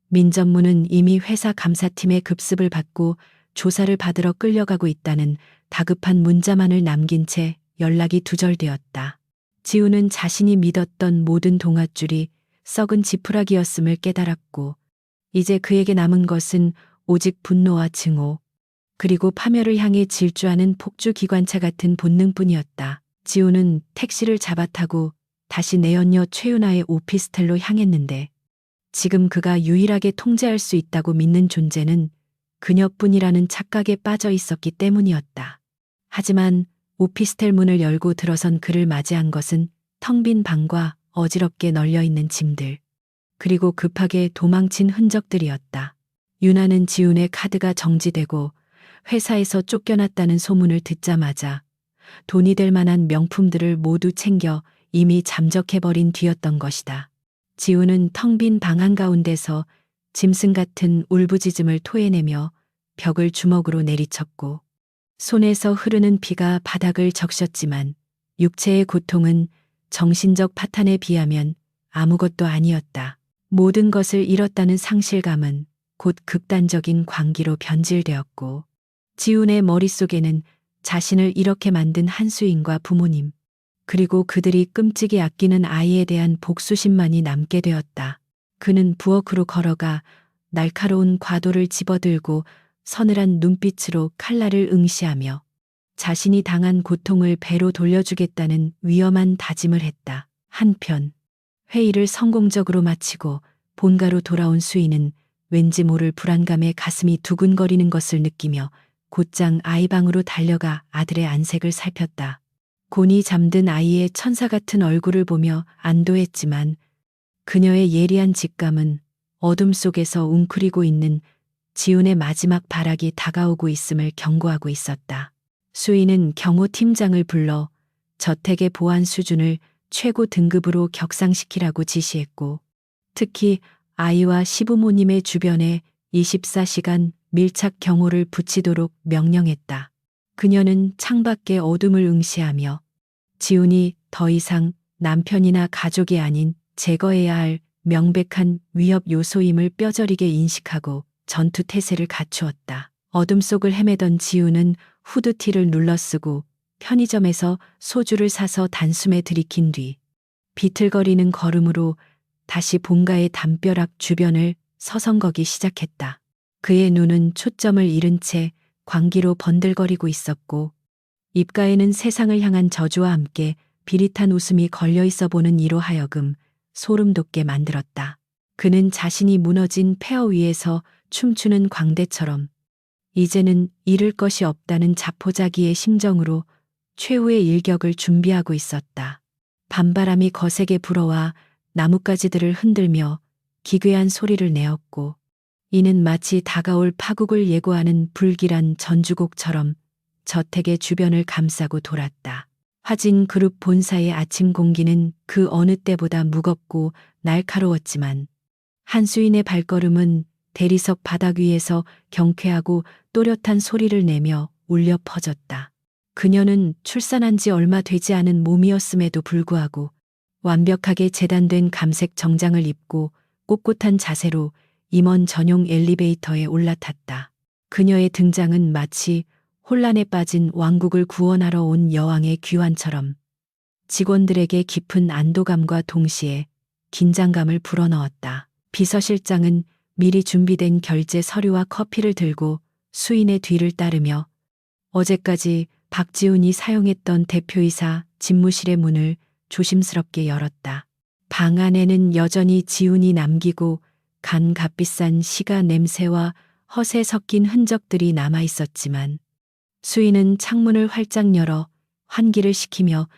민전무는 이미 회사 감사팀의 급습을 받고 조사를 받으러 끌려가고 있다는 다급한 문자만을 남긴 채 연락이 두절되었다. 지우는 자신이 믿었던 모든 동아줄이 썩은 지푸라기였음을 깨달았고 이제 그에게 남은 것은 오직 분노와 증오, 그리고 파멸을 향해 질주하는 폭주기관차 같은 본능뿐이었다. 지우는 택시를 잡아타고 다시 내연녀 최윤아의 오피스텔로 향했는데 지금 그가 유일하게 통제할 수 있다고 믿는 존재는 그녀뿐이라는 착각에 빠져 있었기 때문이었다. 하지만 오피스텔 문을 열고 들어선 그를 맞이한 것은 텅 빈 방과 어지럽게 널려있는 짐들, 그리고 급하게 도망친 흔적들이었다. 윤아는 지훈의 카드가 정지되고 회사에서 쫓겨났다는 소문을 듣자마자 돈이 될 만한 명품들을 모두 챙겨 이미 잠적해버린 뒤였던 것이다. 지훈은 텅 빈 방 한가운데서 짐승 같은 울부짖음을 토해내며 벽을 주먹으로 내리쳤고 손에서 흐르는 피가 바닥을 적셨지만 육체의 고통은 정신적 파탄에 비하면 아무것도 아니었다. 모든 것을 잃었다는 상실감은 곧 극단적인 광기로 변질되었고 지훈의 머릿속에는 자신을 이렇게 만든 한수인과 부모님, 그리고 그들이 끔찍이 아끼는 아이에 대한 복수심만이 남게 되었다. 그는 부엌으로 걸어가 날카로운 과도를 집어들고 서늘한 눈빛으로 칼날을 응시하며 자신이 당한 고통을 배로 돌려주겠다는 위험한 다짐을 했다. 한편 회의를 성공적으로 마치고 본가로 돌아온 수인은 왠지 모를 불안감에 가슴이 두근거리는 것을 느끼며 곧장 아이 방으로 달려가 아들의 안색을 살폈다. 곤히 잠든 아이의 천사 같은 얼굴을 보며 안도했지만 그녀의 예리한 직감은 어둠 속에서 웅크리고 있는 지훈의 마지막 발악이 다가오고 있음을 경고하고 있었다. 수인은 경호팀장을 불러 저택의 보안 수준을 최고 등급으로 격상시키라고 지시했고 특히 아이와 시부모님의 주변에 24시간 밀착 경호를 붙이도록 명령했다. 그녀는 창밖의 어둠을 응시하며 지훈이 더 이상 남편이나 가족이 아닌 제거해야 할 명백한 위협 요소임을 뼈저리게 인식하고 전투 태세를 갖추었다. 어둠 속을 헤매던 지훈은 후드티를 눌러쓰고 편의점에서 소주를 사서 단숨에 들이킨 뒤 비틀거리는 걸음으로 다시 본가의 담벼락 주변을 서성거기 시작했다. 그의 눈은 초점을 잃은 채 광기로 번들거리고 있었고 입가에는 세상을 향한 저주와 함께 비릿한 웃음이 걸려 있어 보는 이로 하여금 소름 돋게 만들었다. 그는 자신이 무너진 폐허 위에서 춤추는 광대처럼 이제는 잃을 것이 없다는 자포자기의 심정으로 최후의 일격을 준비하고 있었다. 밤바람이 거세게 불어와 나뭇가지들을 흔들며 기괴한 소리를 내었고, 이는 마치 다가올 파국을 예고하는 불길한 전주곡처럼 저택의 주변을 감싸고 돌았다. 화진 그룹 본사의 아침 공기는 그 어느 때보다 무겁고 날카로웠지만 한수인의 발걸음은 대리석 바닥 위에서 경쾌하고 또렷한 소리를 내며 울려 퍼졌다. 그녀는 출산한 지 얼마 되지 않은 몸이었음에도 불구하고 완벽하게 재단된 감색 정장을 입고 꼿꼿한 자세로 임원 전용 엘리베이터에 올라탔다. 그녀의 등장은 마치 혼란에 빠진 왕국을 구원하러 온 여왕의 귀환처럼 직원들에게 깊은 안도감과 동시에 긴장감을 불어넣었다. 비서실장은 미리 준비된 결제 서류와 커피를 들고 수인의 뒤를 따르며 어제까지 박지훈이 사용했던 대표이사 집무실의 문을 조심스럽게 열었다. 방 안에는 여전히 지훈이 남기고 간 값비싼 시가 냄새와 허세 섞인 흔적들이 남아 있었지만 수인은 창문을 활짝 열어 환기를 시키며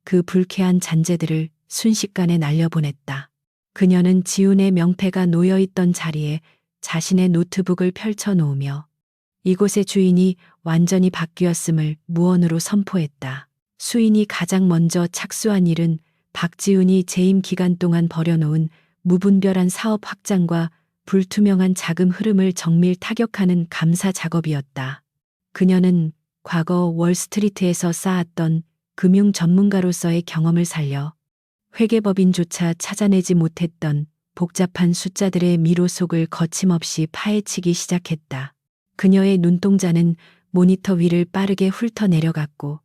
그 불쾌한 잔재들을 순식간에 날려보냈다. 그녀는 지훈의 명패가 놓여있던 자리에 자신의 노트북을 펼쳐놓으며 이곳의 주인이 완전히 바뀌었음을 무언으로 선포했다. 수인이 가장 먼저 착수한 일은 박지훈이 재임 기간 동안 벌여놓은 무분별한 사업 확장과 불투명한 자금 흐름을 정밀 타격하는 감사 작업이었다. 그녀는 과거 월스트리트에서 쌓았던 금융 전문가로서의 경험을 살려 회계법인조차 찾아내지 못했던 복잡한 숫자들의 미로 속을 거침없이 파헤치기 시작했다. 그녀의 눈동자는 모니터 위를 빠르게 훑어내려갔고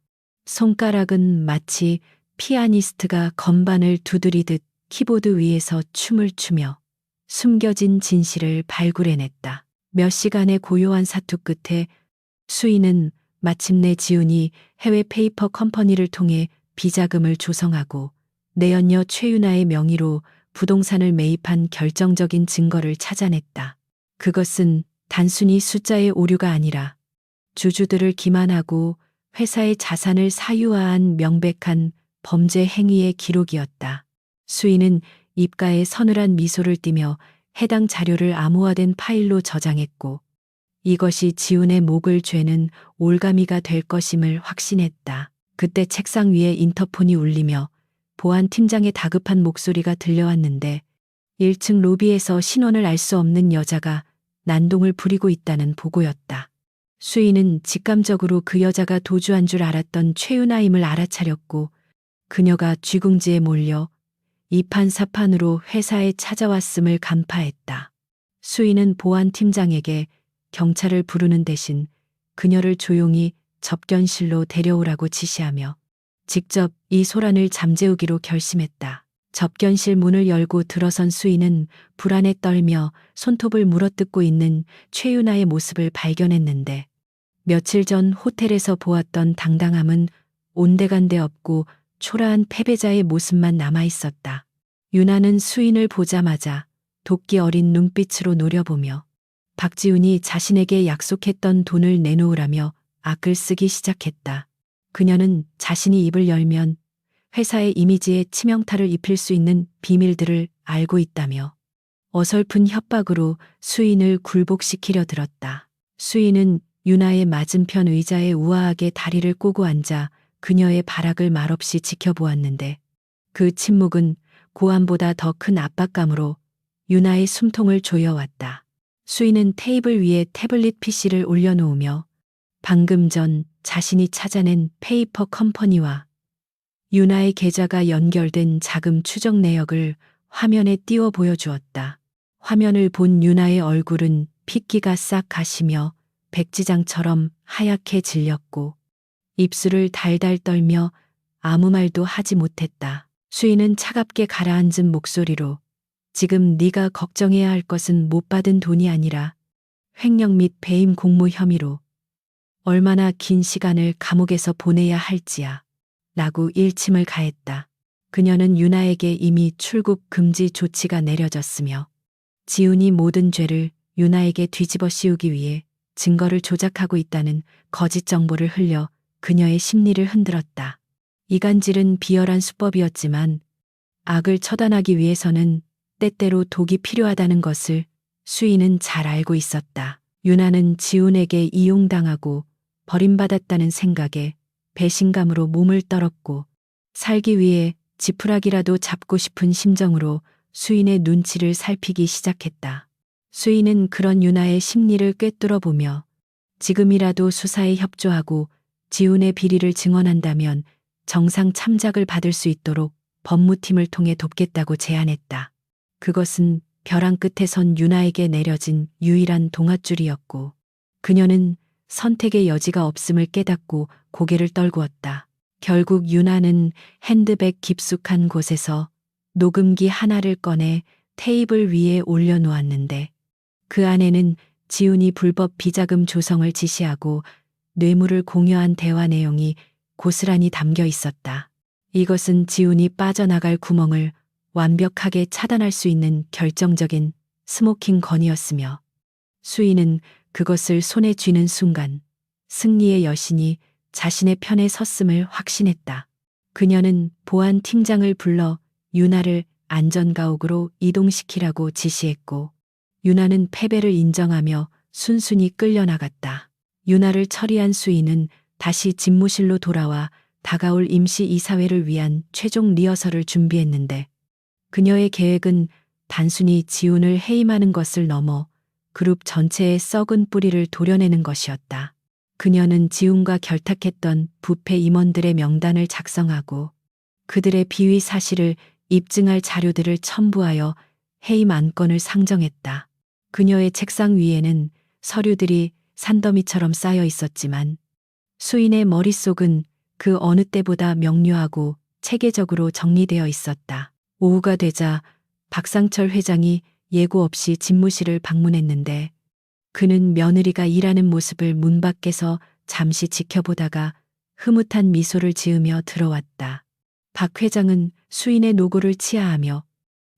손가락은 마치 피아니스트가 건반을 두드리듯 키보드 위에서 춤을 추며 숨겨진 진실을 발굴해냈다. 몇 시간의 고요한 사투 끝에 수인은 마침내 지훈이 해외 페이퍼 컴퍼니를 통해 비자금을 조성하고 내연녀 최윤아의 명의로 부동산을 매입한 결정적인 증거를 찾아냈다. 그것은 단순히 숫자의 오류가 아니라 주주들을 기만하고 회사의 자산을 사유화한 명백한 범죄 행위의 기록이었다. 수인은 입가에 서늘한 미소를 띠며 해당 자료를 암호화된 파일로 저장했고 이것이 지훈의 목을 죄는 올가미가 될 것임을 확신했다. 그때 책상 위에 인터폰이 울리며 보안팀장의 다급한 목소리가 들려왔는데 1층 로비에서 신원을 알 수 없는 여자가 난동을 부리고 있다는 보고였다. 수인은 직감적으로 그 여자가 도주한 줄 알았던 최윤아임을 알아차렸고 그녀가 쥐궁지에 몰려 이판사판으로 회사에 찾아왔음을 간파했다. 수인은 보안팀장에게 경찰을 부르는 대신 그녀를 조용히 접견실로 데려오라고 지시하며 직접 이 소란을 잠재우기로 결심했다. 접견실 문을 열고 들어선 수인은 불안에 떨며 손톱을 물어뜯고 있는 최윤아의 모습을 발견했는데 며칠 전 호텔에서 보았던 당당함은 온데간데 없고 초라한 패배자의 모습만 남아 있었다. 윤아는 수인을 보자마자 도끼 어린 눈빛으로 노려보며 박지훈이 자신에게 약속했던 돈을 내놓으라며 악을 쓰기 시작했다. 그녀는 자신이 입을 열면 회사의 이미지에 치명타를 입힐 수 있는 비밀들을 알고 있다며 어설픈 협박으로 수인을 굴복시키려 들었다. 수인은 윤아의 맞은편 의자에 우아하게 다리를 꼬고 앉아 그녀의 발악을 말없이 지켜보았는데 그 침묵은 고함보다 더 큰 압박감으로 윤아의 숨통을 조여왔다. 수인은 테이블 위에 태블릿 PC를 올려놓으며 방금 전 자신이 찾아낸 페이퍼 컴퍼니와 윤아의 계좌가 연결된 자금 추적 내역을 화면에 띄워 보여주었다. 화면을 본 윤아의 얼굴은 핏기가 싹 가시며 백지장처럼 하얗게 질렸고 입술을 달달 떨며 아무 말도 하지 못했다. 수인은 차갑게 가라앉은 목소리로 지금 네가 걱정해야 할 것은 못 받은 돈이 아니라 횡령 및 배임 공모 혐의로 얼마나 긴 시간을 감옥에서 보내야 할지야. 라고 일침을 가했다. 그녀는 유나에게 이미 출국 금지 조치가 내려졌으며 지훈이 모든 죄를 유나에게 뒤집어 씌우기 위해 증거를 조작하고 있다는 거짓 정보를 흘려 그녀의 심리를 흔들었다. 이간질은 비열한 수법이었지만 악을 처단하기 위해서는 때때로 독이 필요하다는 것을 수인은 잘 알고 있었다. 유나는 지훈에게 이용당하고 버림받았다는 생각에 배신감으로 몸을 떨었고 살기 위해 지푸라기라도 잡고 싶은 심정으로 수인의 눈치를 살피기 시작했다. 수인은 그런 유나의 심리를 꿰뚫어 보며 지금이라도 수사에 협조하고 지훈의 비리를 증언한다면 정상 참작을 받을 수 있도록 법무팀을 통해 돕겠다고 제안했다. 그것은 벼랑 끝에 선 유나에게 내려진 유일한 동아줄이었고 그녀는 선택의 여지가 없음을 깨닫고 고개를 떨구었다. 결국 유나는 핸드백 깊숙한 곳에서 녹음기 하나를 꺼내 테이블 위에 올려놓았는데 그 안에는 지훈이 불법 비자금 조성을 지시하고 뇌물을 공여한 대화 내용이 고스란히 담겨 있었다. 이것은 지훈이 빠져나갈 구멍을 완벽하게 차단할 수 있는 결정적인 스모킹 건이었으며 수인은 그것을 손에 쥐는 순간 승리의 여신이 자신의 편에 섰음을 확신했다. 그녀는 보안 팀장을 불러 유나를 안전가옥으로 이동시키라고 지시했고 유나는 패배를 인정하며 순순히 끌려나갔다. 유나를 처리한 수인은 다시 집무실로 돌아와 다가올 임시 이사회를 위한 최종 리허설을 준비했는데 그녀의 계획은 단순히 지훈을 해임하는 것을 넘어 그룹 전체의 썩은 뿌리를 도려내는 것이었다. 그녀는 지훈과 결탁했던 부패 임원들의 명단을 작성하고 그들의 비위 사실을 입증할 자료들을 첨부하여 해임 안건을 상정했다. 그녀의 책상 위에는 서류들이 산더미처럼 쌓여 있었지만 수인의 머릿속은 그 어느 때보다 명료하고 체계적으로 정리되어 있었다. 오후가 되자 박상철 회장이 예고 없이 집무실을 방문했는데 그는 며느리가 일하는 모습을 문 밖에서 잠시 지켜보다가 흐뭇한 미소를 지으며 들어왔다. 박 회장은 수인의 노고를 치하하며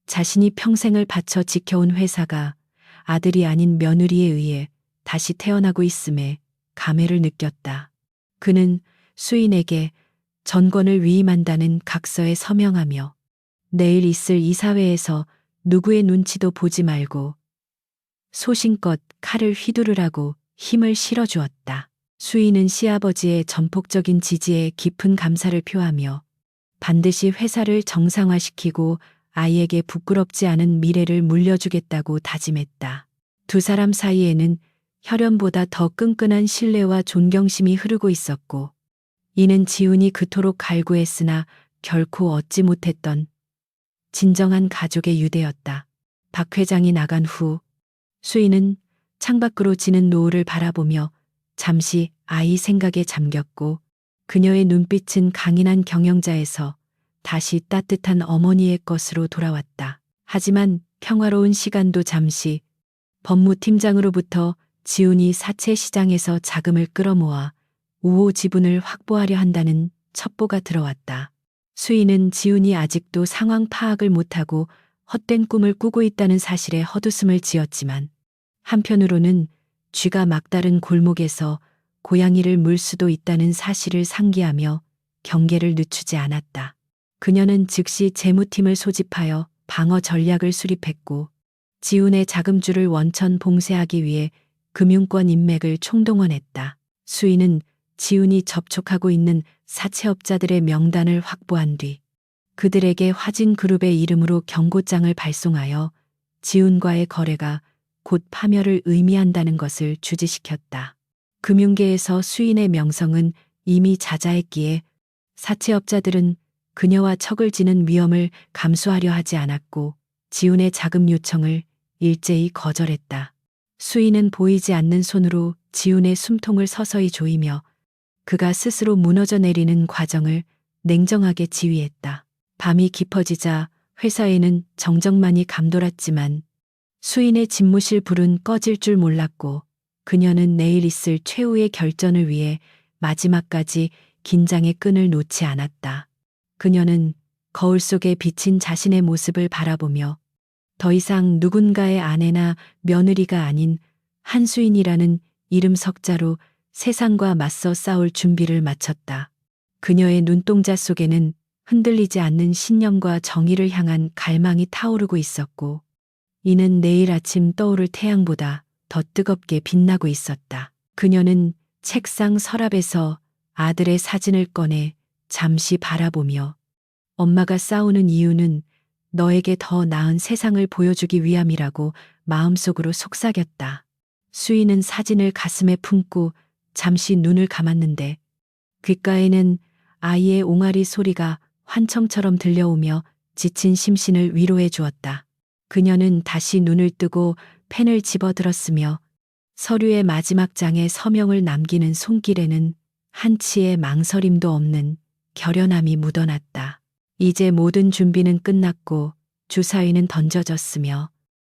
자신이 평생을 바쳐 지켜온 회사가 아들이 아닌 며느리에 의해 다시 태어나고 있음에 감회를 느꼈다. 그는 수인에게 전권을 위임한다는 각서에 서명하며 내일 있을 이사회에서 누구의 눈치도 보지 말고 소신껏 칼을 휘두르라고 힘을 실어주었다. 수인은 시아버지의 전폭적인 지지에 깊은 감사를 표하며 반드시 회사를 정상화시키고 아이에게 부끄럽지 않은 미래를 물려주겠다고 다짐했다. 두 사람 사이에는 혈연보다 더 끈끈한 신뢰와 존경심이 흐르고 있었고 이는 지훈이 그토록 갈구했으나 결코 얻지 못했던 진정한 가족의 유대였다. 박 회장이 나간 후 수인은 창밖으로 지는 노을을 바라보며 잠시 아이 생각에 잠겼고 그녀의 눈빛은 강인한 경영자에서 다시 따뜻한 어머니의 것으로 돌아왔다. 하지만 평화로운 시간도 잠시 법무팀장으로부터 지훈이 사채 시장에서 자금을 끌어모아 우호 지분을 확보하려 한다는 첩보가 들어왔다. 수인은 지훈이 아직도 상황 파악을 못하고 헛된 꿈을 꾸고 있다는 사실에 헛웃음을 지었지만 한편으로는 쥐가 막다른 골목에서 고양이를 물 수도 있다는 사실을 상기하며 경계를 늦추지 않았다. 그녀는 즉시 재무팀을 소집하여 방어 전략을 수립했고 지훈의 자금줄을 원천 봉쇄하기 위해 금융권 인맥을 총동원했다. 수인은 지훈이 접촉하고 있는 사채업자들의 명단을 확보한 뒤 그들에게 화진그룹의 이름으로 경고장을 발송하여 지훈과의 거래가 곧 파멸을 의미한다는 것을 주지시켰다. 금융계에서 수인의 명성은 이미 자자했기에 사채업자들은 그녀와 척을 지는 위험을 감수하려 하지 않았고 지훈의 자금 요청을 일제히 거절했다. 수인은 보이지 않는 손으로 지훈의 숨통을 서서히 조이며 그가 스스로 무너져 내리는 과정을 냉정하게 지휘했다. 밤이 깊어지자 회사에는 정적만이 감돌았지만 수인의 집무실 불은 꺼질 줄 몰랐고 그녀는 내일 있을 최후의 결전을 위해 마지막까지 긴장의 끈을 놓지 않았다. 그녀는 거울 속에 비친 자신의 모습을 바라보며 더 이상 누군가의 아내나 며느리가 아닌 한수인이라는 이름 석자로 세상과 맞서 싸울 준비를 마쳤다. 그녀의 눈동자 속에는 흔들리지 않는 신념과 정의를 향한 갈망이 타오르고 있었고, 이는 내일 아침 떠오를 태양보다 더 뜨겁게 빛나고 있었다. 그녀는 책상 서랍에서 아들의 사진을 꺼내 잠시 바라보며 엄마가 싸우는 이유는 너에게 더 나은 세상을 보여주기 위함이라고 마음속으로 속삭였다. 수인은 사진을 가슴에 품고 잠시 눈을 감았는데 귓가에는 아이의 옹알이 소리가 환청처럼 들려오며 지친 심신을 위로해 주었다. 그녀는 다시 눈을 뜨고 펜을 집어들었으며 서류의 마지막 장에 서명을 남기는 손길에는 한치의 망설임도 없는 결연함이 묻어났다. 이제 모든 준비는 끝났고 주사위는 던져졌으며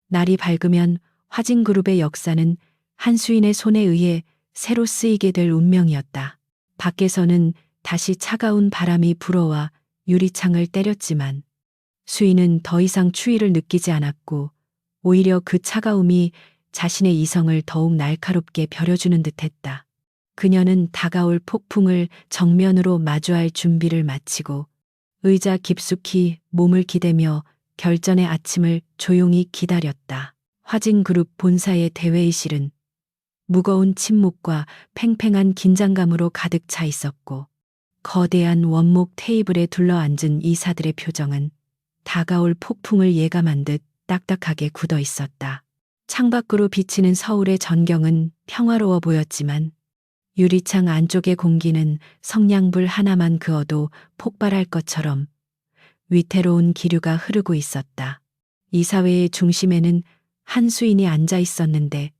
날이 밝으면 화진그룹의 역사는 한수인의 손에 의해 새로 쓰이게 될 운명이었다. 밖에서는 다시 차가운 바람이 불어와 유리창을 때렸지만 수인은 더 이상 추위를 느끼지 않았고 오히려 그 차가움이 자신의 이성을 더욱 날카롭게 벼려주는 듯했다. 그녀는 다가올 폭풍을 정면으로 마주할 준비를 마치고 의자 깊숙이 몸을 기대며 결전의 아침을 조용히 기다렸다. 화진그룹 본사의 대회의실은 무거운 침묵과 팽팽한 긴장감으로 가득 차 있었고 거대한 원목 테이블에 둘러앉은 이사들의 표정은 다가올 폭풍을 예감한 듯 딱딱하게 굳어 있었다. 창밖으로 비치는 서울의 전경은 평화로워 보였지만 유리창 안쪽의 공기는 성냥불 하나만 그어도 폭발할 것처럼 위태로운 기류가 흐르고 있었다. 이사회의 중심에는 한수인이 앉아 있었는데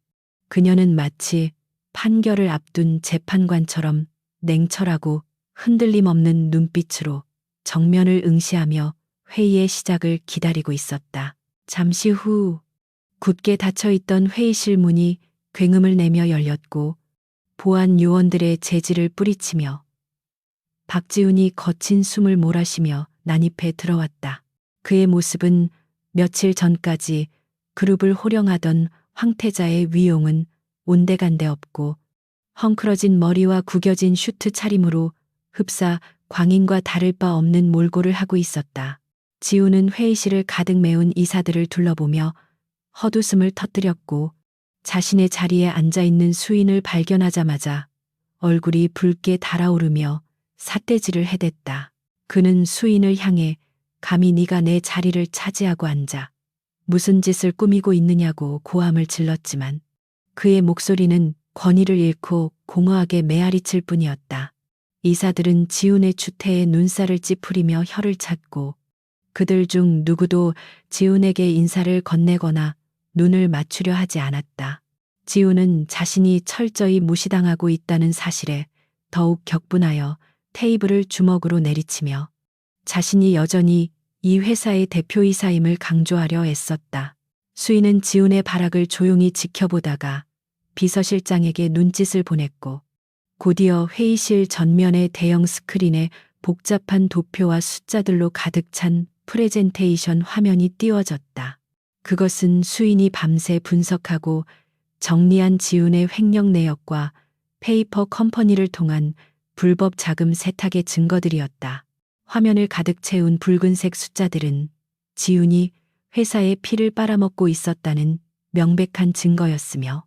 그녀는 마치 판결을 앞둔 재판관처럼 냉철하고 흔들림 없는 눈빛으로 정면을 응시하며 회의의 시작을 기다리고 있었다. 잠시 후 굳게 닫혀있던 회의실 문이 굉음을 내며 열렸고 보안 요원들의 제지를 뿌리치며 박지훈이 거친 숨을 몰아쉬며 난입해 들어왔다. 그의 모습은 며칠 전까지 그룹을 호령하던 황태자의 위용은 온데간데 없고 헝클어진 머리와 구겨진 슈트 차림으로 흡사 광인과 다를 바 없는 몰골을 하고 있었다. 지우는 회의실을 가득 메운 이사들을 둘러보며 헛웃음을 터뜨렸고 자신의 자리에 앉아있는 수인을 발견하자마자 얼굴이 붉게 달아오르며 삿대질을 해댔다. 그는 수인을 향해 감히 네가 내 자리를 차지하고 앉아 무슨 짓을 꾸미고 있느냐고 고함을 질렀지만 그의 목소리는 권위를 잃고 공허하게 메아리칠 뿐이었다. 이사들은 지훈의 추태에 눈살을 찌푸리며 혀를 찾고 그들 중 누구도 지훈에게 인사를 건네거나 눈을 맞추려 하지 않았다. 지훈은 자신이 철저히 무시당하고 있다는 사실에 더욱 격분하여 테이블을 주먹으로 내리치며 자신이 여전히 이 회사의 대표이사임을 강조하려 애썼다. 수인은 지훈의 발악을 조용히 지켜보다가 비서실장에게 눈짓을 보냈고 곧이어 회의실 전면의 대형 스크린에 복잡한 도표와 숫자들로 가득 찬 프레젠테이션 화면이 띄워졌다. 그것은 수인이 밤새 분석하고 정리한 지훈의 횡령 내역과 페이퍼 컴퍼니를 통한 불법 자금 세탁의 증거들이었다. 화면을 가득 채운 붉은색 숫자들은 지훈이 회사의 피를 빨아먹고 있었다는 명백한 증거였으며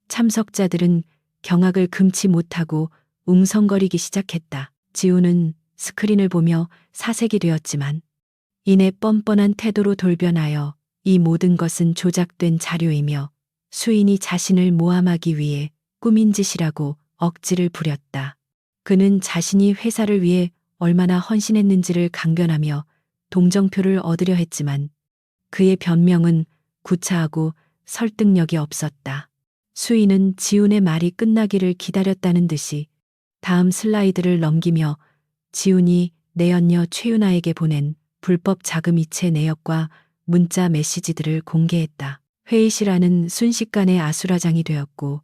참석자들은 경악을 금치 못하고 웅성거리기 시작했다. 지훈은 스크린을 보며 사색이 되었지만 이내 뻔뻔한 태도로 돌변하여 이 모든 것은 조작된 자료이며 수인이 자신을 모함하기 위해 꾸민 짓이라고 억지를 부렸다. 그는 자신이 회사를 위해 얼마나 헌신했는지를 강변하며 동정표를 얻으려 했지만 그의 변명은 구차하고 설득력이 없었다. 수인은 지훈의 말이 끝나기를 기다렸다는 듯이 다음 슬라이드를 넘기며 지훈이 내연녀 최윤아에게 보낸 불법 자금 이체 내역과 문자 메시지들을 공개했다. 회의실 안은 순식간에 아수라장이 되었고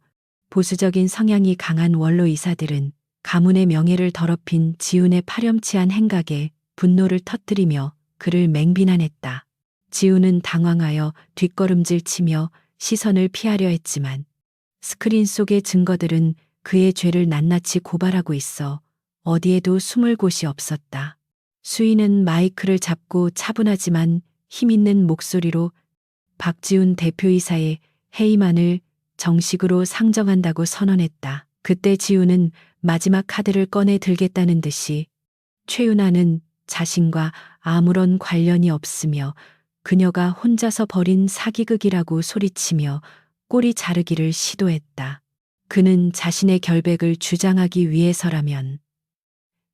보수적인 성향이 강한 원로 이사들은 가문의 명예를 더럽힌 지훈의 파렴치한 행각에 분노를 터뜨리며 그를 맹비난했다. 지훈은 당황하여 뒷걸음질 치며 시선을 피하려 했지만 스크린 속의 증거들은 그의 죄를 낱낱이 고발하고 있어 어디에도 숨을 곳이 없었다. 수인은 마이크를 잡고 차분하지만 힘있는 목소리로 박지훈 대표이사의 해임안을 정식으로 상정한다고 선언했다. 그때 지훈은 마지막 카드를 꺼내 들겠다는 듯이 최윤아는 자신과 아무런 관련이 없으며 그녀가 혼자서 벌인 사기극이라고 소리치며 꼬리 자르기를 시도했다. 그는 자신의 결백을 주장하기 위해서라면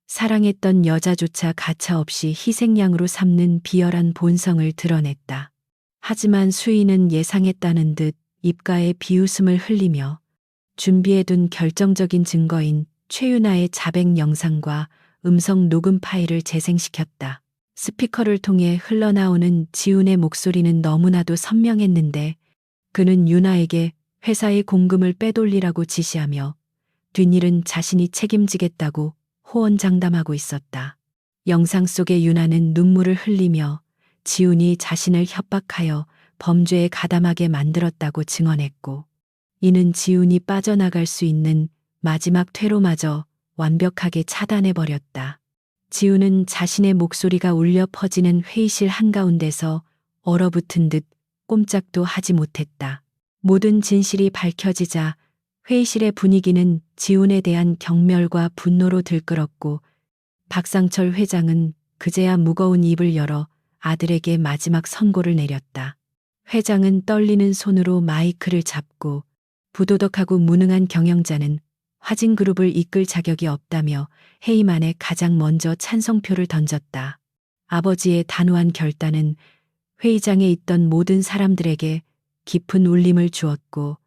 사랑했던 여자조차 가차없이 희생양으로 삼는 비열한 본성을 드러냈다. 하지만 수인은 예상했다는 듯 입가에 비웃음을 흘리며 준비해둔 결정적인 증거인 최윤아의 자백 영상과 음성 녹음 파일을 재생시켰다. 스피커를 통해 흘러나오는 지훈의 목소리는 너무나도 선명했는데 그는 윤아에게 회사의 공금을 빼돌리라고 지시하며 뒷일은 자신이 책임지겠다고 호언장담하고 있었다. 영상 속의 윤아는 눈물을 흘리며 지훈이 자신을 협박하여 범죄에 가담하게 만들었다고 증언했고 이는 지훈이 빠져나갈 수 있는 마지막 퇴로마저 완벽하게 차단해버렸다. 지훈은 자신의 목소리가 울려 퍼지는 회의실 한가운데서 얼어붙은 듯 꼼짝도 하지 못했다. 모든 진실이 밝혀지자 회의실의 분위기는 지훈에 대한 경멸과 분노로 들끓었고 박상철 회장은 그제야 무거운 입을 열어 아들에게 마지막 선고를 내렸다. 회장은 떨리는 손으로 마이크를 잡고 부도덕하고 무능한 경영자는 화진그룹을 이끌 자격이 없다며 해임안에 가장 먼저 찬성표를 던졌다. 아버지의 단호한 결단은 회의장에 있던 모든 사람들에게 깊은 울림을 주었고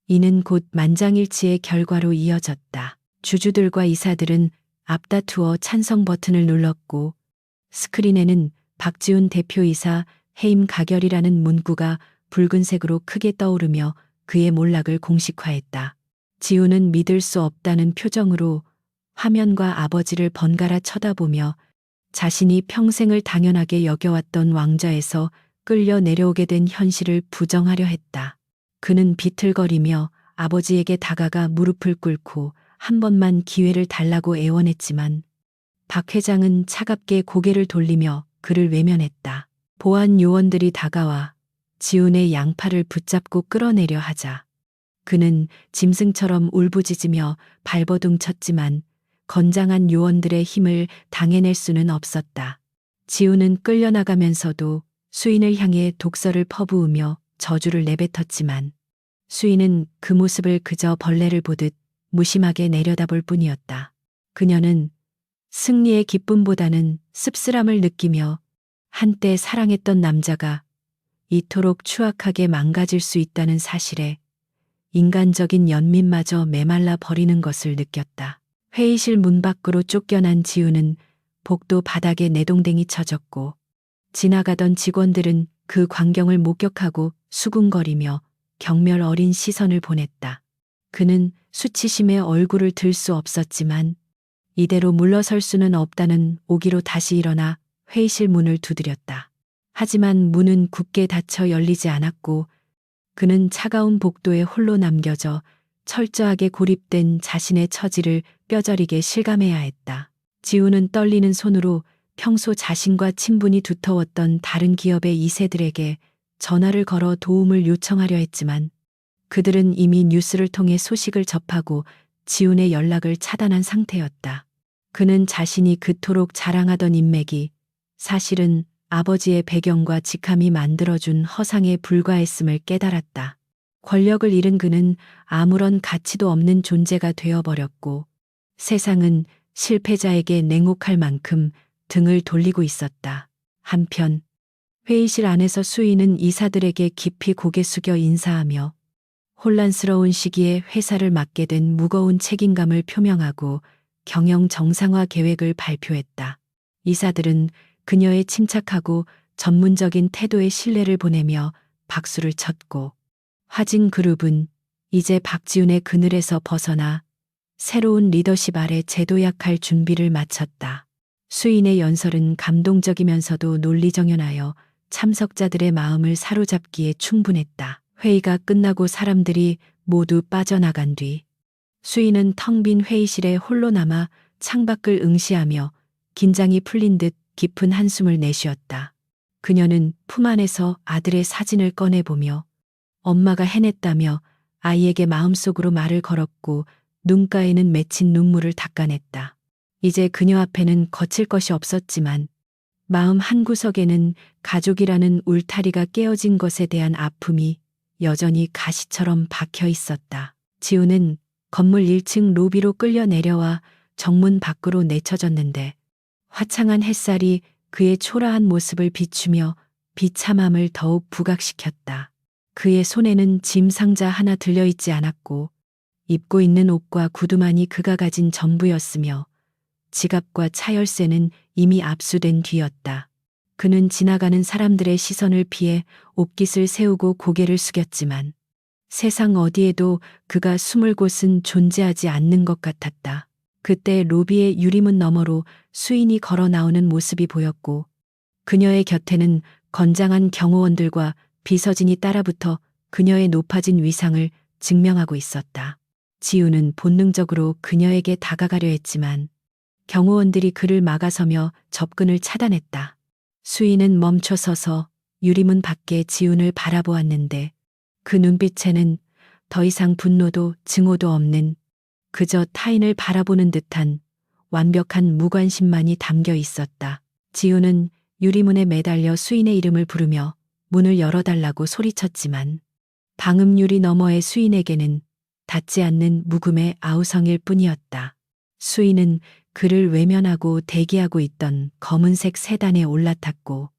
이는 곧 만장일치의 결과로 이어졌다. 주주들과 이사들은 앞다투어 찬성 버튼을 눌렀고 스크린에는 박지훈 대표이사 해임 가결이라는 문구가 붉은색으로 크게 떠오르며 그의 몰락을 공식화했다. 지훈은 믿을 수 없다는 표정으로 화면과 아버지를 번갈아 쳐다보며 자신이 평생을 당연하게 여겨왔던 왕좌에서 끌려 내려오게 된 현실을 부정하려 했다. 그는 비틀거리며 아버지에게 다가가 무릎을 꿇고 한 번만 기회를 달라고 애원했지만 박 회장은 차갑게 고개를 돌리며 그를 외면했다. 보안 요원들이 다가와 지훈의 양팔을 붙잡고 끌어내려 하자 그는 짐승처럼 울부짖으며 발버둥 쳤지만 건장한 요원들의 힘을 당해낼 수는 없었다. 지훈은 끌려나가면서도 수인을 향해 독서를 퍼부으며 저주를 내뱉었지만 수인은 그 모습을 그저 벌레를 보듯 무심하게 내려다볼 뿐이었다. 그녀는 승리의 기쁨보다는 씁쓸함을 느끼며 한때 사랑했던 남자가 이토록 추악하게 망가질 수 있다는 사실에 인간적인 연민마저 메말라 버리는 것을 느꼈다. 회의실 문 밖으로 쫓겨난 지훈은 복도 바닥에 내동댕이 쳐졌고 지나가던 직원들은 그 광경을 목격하고 수군거리며 경멸 어린 시선을 보냈다. 그는 수치심에 얼굴을 들 수 없었지만 이대로 물러설 수는 없다는 오기로 다시 일어나 회의실 문을 두드렸다. 하지만 문은 굳게 닫혀 열리지 않았고 그는 차가운 복도에 홀로 남겨져 철저하게 고립된 자신의 처지를 뼈저리게 실감해야 했다. 지훈은 떨리는 손으로 평소 자신과 친분이 두터웠던 다른 기업의 이세들에게 전화를 걸어 도움을 요청하려 했지만 그들은 이미 뉴스를 통해 소식을 접하고 지훈의 연락을 차단한 상태였다. 그는 자신이 그토록 자랑하던 인맥이 사실은 아버지의 배경과 직함이 만들어준 허상에 불과했음을 깨달았다. 권력을 잃은 그는 아무런 가치도 없는 존재가 되어버렸고 세상은 실패자에게 냉혹할 만큼 등을 돌리고 있었다. 한편 회의실 안에서 수인은 이사들에게 깊이 고개 숙여 인사하며 혼란스러운 시기에 회사를 맡게 된 무거운 책임감을 표명하고 경영 정상화 계획을 발표했다. 이사들은 그녀의 침착하고 전문적인 태도에 신뢰를 보내며 박수를 쳤고 화진그룹은 이제 박지훈의 그늘에서 벗어나 새로운 리더십 아래 재도약할 준비를 마쳤다. 수인의 연설은 감동적이면서도 논리정연하여 참석자들의 마음을 사로잡기에 충분했다. 회의가 끝나고 사람들이 모두 빠져나간 뒤 수인은 텅 빈 회의실에 홀로 남아 창밖을 응시하며 긴장이 풀린 듯 깊은 한숨을 내쉬었다. 그녀는 품 안에서 아들의 사진을 꺼내보며 엄마가 해냈다며 아이에게 마음속으로 말을 걸었고 눈가에는 맺힌 눈물을 닦아냈다. 이제 그녀 앞에는 거칠 것이 없었지만 마음 한구석에는 가족이라는 울타리가 깨어진 것에 대한 아픔이 여전히 가시처럼 박혀 있었다. 지우는 건물 1층 로비로 끌려 내려와 정문 밖으로 내쳐졌는데 화창한 햇살이 그의 초라한 모습을 비추며 비참함을 더욱 부각시켰다. 그의 손에는 짐 상자 하나 들려있지 않았고 입고 있는 옷과 구두만이 그가 가진 전부였으며 지갑과 차 열쇠는 이미 압수된 뒤였다. 그는 지나가는 사람들의 시선을 피해 옷깃을 세우고 고개를 숙였지만 세상 어디에도 그가 숨을 곳은 존재하지 않는 것 같았다. 그때 로비의 유리문 너머로 수인이 걸어 나오는 모습이 보였고 그녀의 곁에는 건장한 경호원들과 비서진이 따라붙어 그녀의 높아진 위상을 증명하고 있었다. 지우는 본능적으로 그녀에게 다가가려 했지만 경호원들이 그를 막아서며 접근을 차단했다. 수인은 멈춰서서 유리문 밖에 지훈을 바라보았는데 그 눈빛에는 더 이상 분노도 증오도 없는 그저 타인을 바라보는 듯한 완벽한 무관심만이 담겨 있었다. 지훈은 유리문에 매달려 수인의 이름을 부르며 문을 열어달라고 소리쳤지만 방음유리 너머의 수인에게는 닿지 않는 묵음의 아우성일 뿐이었다. 수인은 그를 외면하고 대기하고 있던 검은색 세단에 올라탔고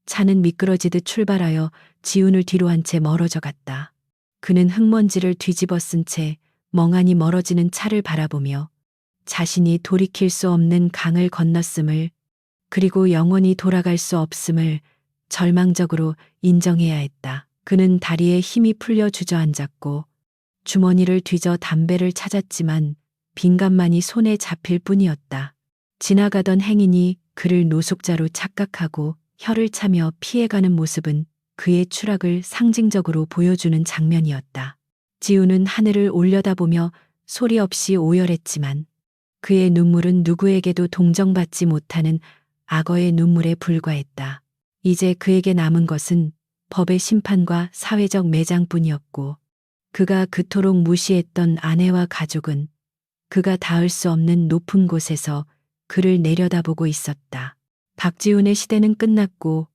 차는 미끄러지듯 출발하여 지훈을 뒤로 한 채 멀어져 갔다. 그는 흙먼지를 뒤집어 쓴 채 멍하니 멀어지는 차를 바라보며 자신이 돌이킬 수 없는 강을 건넜음을 그리고 영원히 돌아갈 수 없음을 절망적으로 인정해야 했다. 그는 다리에 힘이 풀려 주저앉았고 주머니를 뒤져 담배를 찾았지만 빈감만이 손에 잡힐 뿐이었다. 지나가던 행인이 그를 노숙자로 착각하고 혀를 차며 피해가는 모습은 그의 추락을 상징적으로 보여주는 장면이었다. 지우는 하늘을 올려다보며 소리 없이 오열했지만 그의 눈물은 누구에게도 동정받지 못하는 악어의 눈물에 불과했다. 이제 그에게 남은 것은 법의 심판과 사회적 매장뿐이었고 그가 그토록 무시했던 아내와 가족은 그가 닿을 수 없는 높은 곳에서 그를 내려다보고 있었다. 박지훈의 시대는 끝났고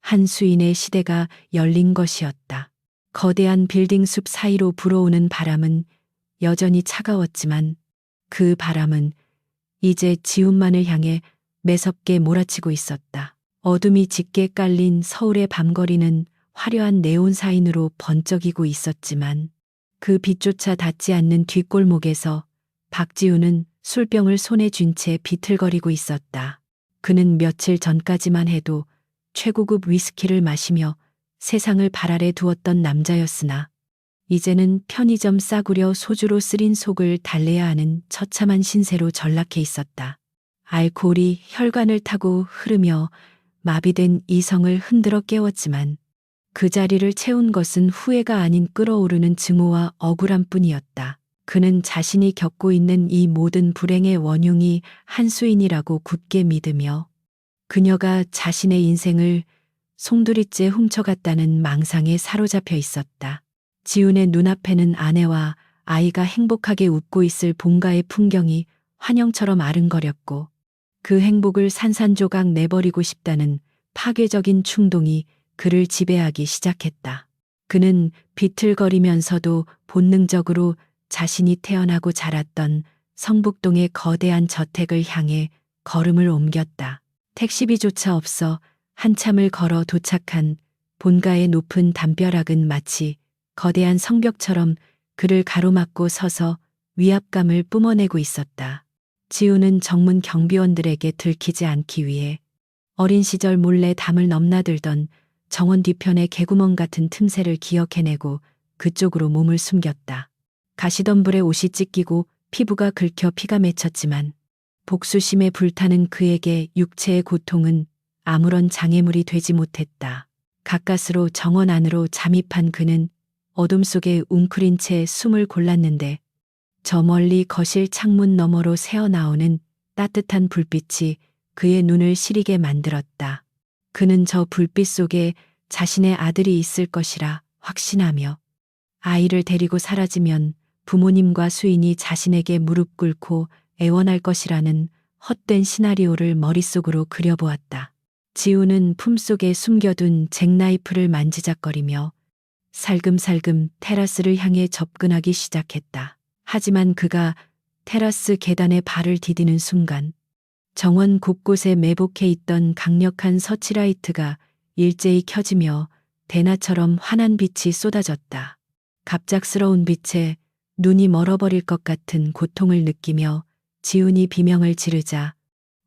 한수인의 시대가 열린 것이었다. 거대한 빌딩 숲 사이로 불어오는 바람은 여전히 차가웠지만 그 바람은 이제 지훈만을 향해 매섭게 몰아치고 있었다. 어둠이 짙게 깔린 서울의 밤거리는 화려한 네온 사인으로 번쩍이고 있었지만 그 빛조차 닿지 않는 뒷골목에서 박지훈은 술병을 손에 쥔 채 비틀거리고 있었다. 그는 며칠 전까지만 해도 최고급 위스키를 마시며 세상을 발 아래 두었던 남자였으나 이제는 편의점 싸구려 소주로 쓰린 속을 달래야 하는 처참한 신세로 전락해 있었다. 알코올이 혈관을 타고 흐르며 마비된 이성을 흔들어 깨웠지만 그 자리를 채운 것은 후회가 아닌 끓어오르는 증오와 억울함 뿐이었다. 그는 자신이 겪고 있는 이 모든 불행의 원흉이 한수인이라고 굳게 믿으며 그녀가 자신의 인생을 송두리째 훔쳐갔다는 망상에 사로잡혀 있었다. 지훈의 눈앞에는 아내와 아이가 행복하게 웃고 있을 본가의 풍경이 환영처럼 아른거렸고 그 행복을 산산조각 내버리고 싶다는 파괴적인 충동이 그를 지배하기 시작했다. 그는 비틀거리면서도 본능적으로 자신이 태어나고 자랐던 성북동의 거대한 저택을 향해 걸음을 옮겼다. 택시비조차 없어 한참을 걸어 도착한 본가의 높은 담벼락은 마치 거대한 성벽처럼 그를 가로막고 서서 위압감을 뿜어내고 있었다. 지우는 정문 경비원들에게 들키지 않기 위해 어린 시절 몰래 담을 넘나들던 정원 뒤편의 개구멍 같은 틈새를 기억해내고 그쪽으로 몸을 숨겼다. 가시덤불에 옷이 찢기고 피부가 긁혀 피가 맺혔지만 복수심에 불타는 그에게 육체의 고통은 아무런 장애물이 되지 못했다. 가까스로 정원 안으로 잠입한 그는 어둠 속에 웅크린 채 숨을 골랐는데 저 멀리 거실 창문 너머로 새어나오는 따뜻한 불빛이 그의 눈을 시리게 만들었다. 그는 저 불빛 속에 자신의 아들이 있을 것이라 확신하며 아이를 데리고 사라지면 부모님과 수인이 자신에게 무릎 꿇고 애원할 것이라는 헛된 시나리오를 머릿속으로 그려보았다. 지우는 품속에 숨겨둔 잭나이프를 만지작거리며 살금살금 테라스를 향해 접근하기 시작했다. 하지만 그가 테라스 계단에 발을 디디는 순간 정원 곳곳에 매복해 있던 강력한 서치라이트가 일제히 켜지며 대나처럼 환한 빛이 쏟아졌다. 갑작스러운 빛에 눈이 멀어버릴 것 같은 고통을 느끼며 지훈이 비명을 지르자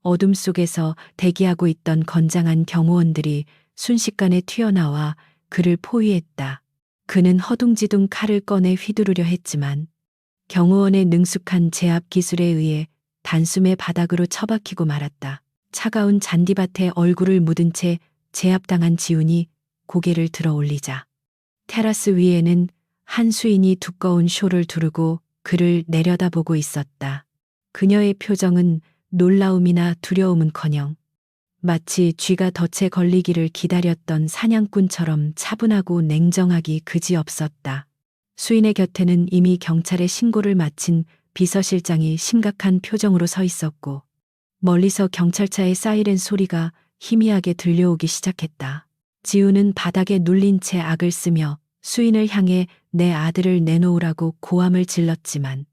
어둠 속에서 대기하고 있던 건장한 경호원들이 순식간에 튀어나와 그를 포위했다. 그는 허둥지둥 칼을 꺼내 휘두르려 했지만 경호원의 능숙한 제압 기술에 의해 단숨에 바닥으로 처박히고 말았다. 차가운 잔디밭에 얼굴을 묻은 채 제압당한 지훈이 고개를 들어 올리자 테라스 위에는 한 수인이 두꺼운 쇼를 두르고 그를 내려다보고 있었다. 그녀의 표정은 놀라움이나 두려움은커녕 마치 쥐가 덫에 걸리기를 기다렸던 사냥꾼처럼 차분하고 냉정하기 그지없었다. 수인의 곁에는 이미 경찰에 신고를 마친 비서실장이 심각한 표정으로 서 있었고 멀리서 경찰차의 사이렌 소리가 희미하게 들려오기 시작했다. 지우는 바닥에 눌린 채 악을 쓰며 수인을 향해 내 아들을 내놓으라고 고함을 질렀지만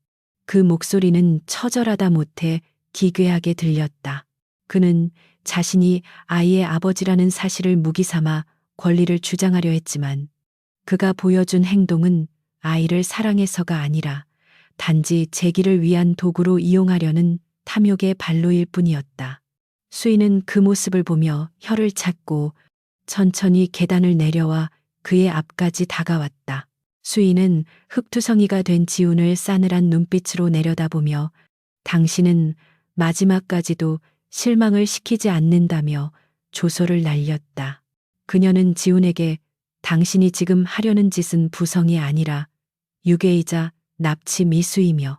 그 목소리는 처절하다 못해 기괴하게 들렸다. 그는 자신이 아이의 아버지라는 사실을 무기 삼아 권리를 주장하려 했지만 그가 보여준 행동은 아이를 사랑해서가 아니라 단지 재기를 위한 도구로 이용하려는 탐욕의 발로일 뿐이었다. 수인은 그 모습을 보며 혀를 찾고 천천히 계단을 내려와 그의 앞까지 다가왔다. 수인은 흙투성이가 된 지훈을 싸늘한 눈빛으로 내려다보며 당신은 마지막까지도 실망을 시키지 않는다며 조소를 날렸다. 그녀는 지훈에게 당신이 지금 하려는 짓은 부성이 아니라 유괴이자 납치 미수이며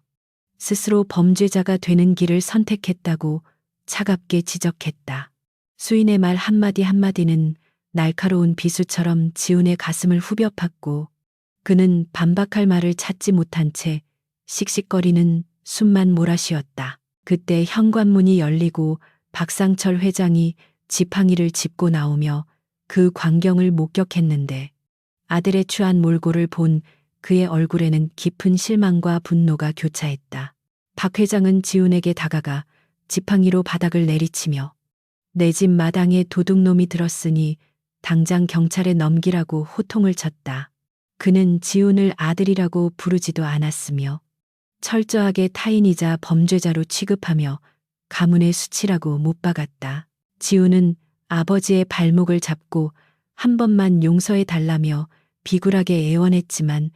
스스로 범죄자가 되는 길을 선택했다고 차갑게 지적했다. 수인의 말 한마디 한마디는 날카로운 비수처럼 지훈의 가슴을 후벼 팠고 그는 반박할 말을 찾지 못한 채 씩씩거리는 숨만 몰아쉬었다. 그때 현관문이 열리고 박상철 회장이 지팡이를 짚고 나오며 그 광경을 목격했는데 아들의 추한 몰골을 본 그의 얼굴에는 깊은 실망과 분노가 교차했다. 박 회장은 지훈에게 다가가 지팡이로 바닥을 내리치며 내 집 마당에 도둑놈이 들었으니 당장 경찰에 넘기라고 호통을 쳤다. 그는 지훈을 아들이라고 부르지도 않았으며 철저하게 타인이자 범죄자로 취급하며 가문의 수치라고 못 박았다. 지훈은 아버지의 발목을 잡고 한 번만 용서해 달라며 비굴하게 애원했지만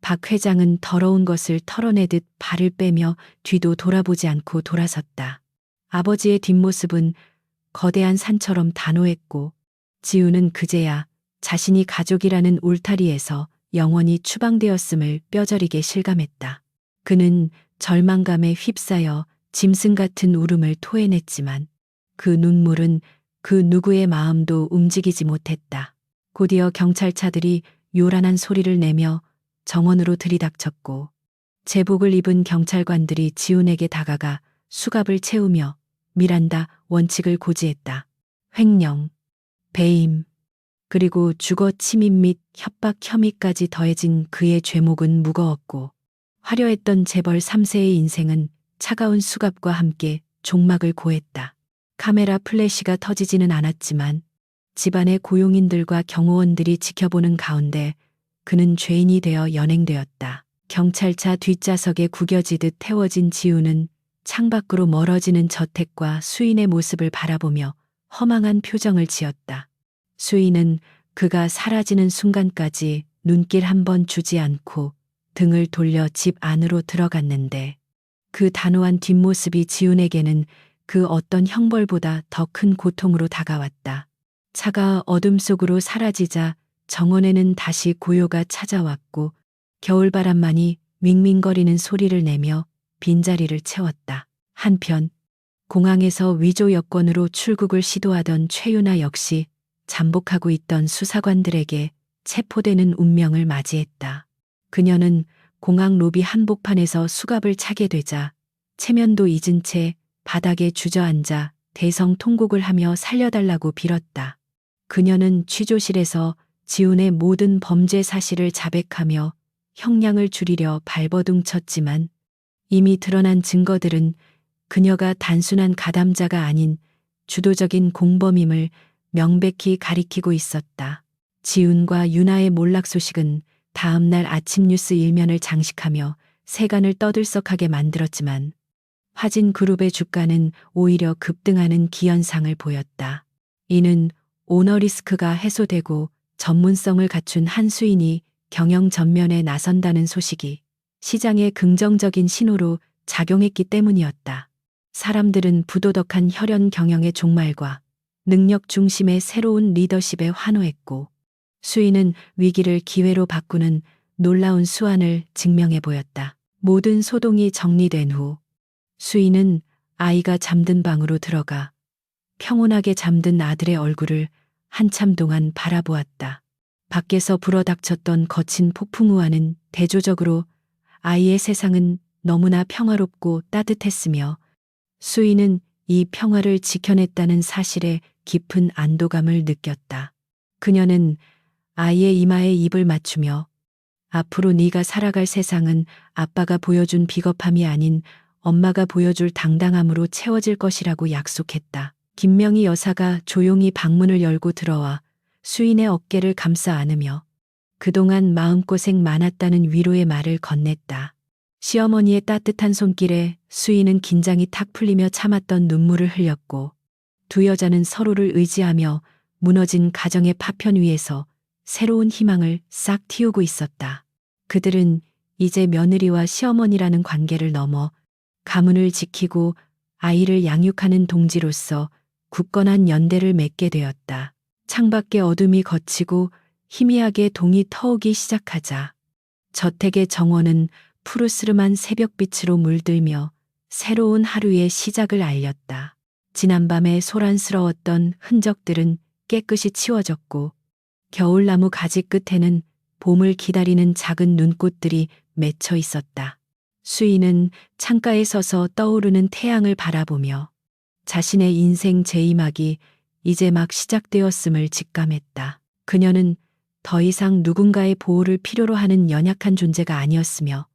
박 회장은 더러운 것을 털어내듯 발을 빼며 뒤도 돌아보지 않고 돌아섰다. 아버지의 뒷모습은 거대한 산처럼 단호했고 지훈은 그제야 자신이 가족이라는 울타리에서 영원히 추방되었음을 뼈저리게 실감했다. 그는 절망감에 휩싸여 짐승 같은 울음을 토해냈지만 그 눈물은 그 누구의 마음도 움직이지 못했다. 곧이어 경찰차들이 요란한 소리를 내며 정원으로 들이닥쳤고 제복을 입은 경찰관들이 지훈에게 다가가 수갑을 채우며 미란다 원칙을 고지했다. 횡령, 배임, 그리고 주거 침입 및 협박 혐의까지 더해진 그의 죄목은 무거웠고 화려했던 재벌 3세의 인생은 차가운 수갑과 함께 종막을 고했다. 카메라 플래시가 터지지는 않았지만 집안의 고용인들과 경호원들이 지켜보는 가운데 그는 죄인이 되어 연행되었다. 경찰차 뒷좌석에 구겨지듯 태워진 지훈은 창밖으로 멀어지는 저택과 수인의 모습을 바라보며 허망한 표정을 지었다. 수인은 그가 사라지는 순간까지 눈길 한 번 주지 않고 등을 돌려 집 안으로 들어갔는데 그 단호한 뒷모습이 지훈에게는 그 어떤 형벌보다 더 큰 고통으로 다가왔다. 차가 어둠 속으로 사라지자 정원에는 다시 고요가 찾아왔고 겨울바람만이 윙윙거리는 소리를 내며 빈자리를 채웠다. 한편 공항에서 위조 여권으로 출국을 시도하던 최윤아 역시 잠복하고 있던 수사관들에게 체포되는 운명을 맞이했다. 그녀는 공항 로비 한복판에서 수갑을 차게 되자 체면도 잊은 채 바닥에 주저앉아 대성통곡을 하며 살려달라고 빌었다. 그녀는 취조실에서 지훈의 모든 범죄 사실을 자백하며 형량을 줄이려 발버둥쳤지만 이미 드러난 증거들은 그녀가 단순한 가담자가 아닌 주도적인 공범임을 명백히 가리키고 있었다. 지훈과 윤아의 몰락 소식은 다음 날 아침 뉴스 일면을 장식하며 세간을 떠들썩하게 만들었지만 화진 그룹의 주가는 오히려 급등하는 기현상을 보였다. 이는 오너 리스크가 해소되고 전문성을 갖춘 한수인이 경영 전면에 나선다는 소식이 시장에 긍정적인 신호로 작용했기 때문이었다. 사람들은 부도덕한 혈연 경영의 종말과 능력 중심의 새로운 리더십에 환호했고 수인은 위기를 기회로 바꾸는 놀라운 수완을 증명해 보였다. 모든 소동이 정리된 후 수인은 아이가 잠든 방으로 들어가 평온하게 잠든 아들의 얼굴을 한참 동안 바라보았다. 밖에서 불어닥쳤던 거친 폭풍우와는 대조적으로 아이의 세상은 너무나 평화롭고 따뜻했으며 수인은 이 평화를 지켜냈다는 사실에 깊은 안도감을 느꼈다. 그녀는 아이의 이마에 입을 맞추며 앞으로 네가 살아갈 세상은 아빠가 보여준 비겁함이 아닌 엄마가 보여줄 당당함으로 채워질 것이라고 약속했다. 김명희 여사가 조용히 방문을 열고 들어와 수인의 어깨를 감싸 안으며 그동안 마음고생 많았다는 위로의 말을 건넸다. 시어머니의 따뜻한 손길에 수인은 긴장이 탁 풀리며 참았던 눈물을 흘렸고 두 여자는 서로를 의지하며 무너진 가정의 파편 위에서 새로운 희망을 싹 틔우고 있었다. 그들은 이제 며느리와 시어머니라는 관계를 넘어 가문을 지키고 아이를 양육하는 동지로서 굳건한 연대를 맺게 되었다. 창밖의 어둠이 걷히고 희미하게 동이 터오기 시작하자 저택의 정원은 푸르스름한 새벽빛으로 물들며 새로운 하루의 시작을 알렸다. 지난밤에 소란스러웠던 흔적들은 깨끗이 치워졌고 겨울나무 가지 끝에는 봄을 기다리는 작은 눈꽃들이 맺혀 있었다. 수인은 창가에 서서 떠오르는 태양을 바라보며 자신의 인생 제2막이 이제 막 시작되었음을 직감했다. 그녀는 더 이상 누군가의 보호를 필요로 하는 연약한 존재가 아니었으며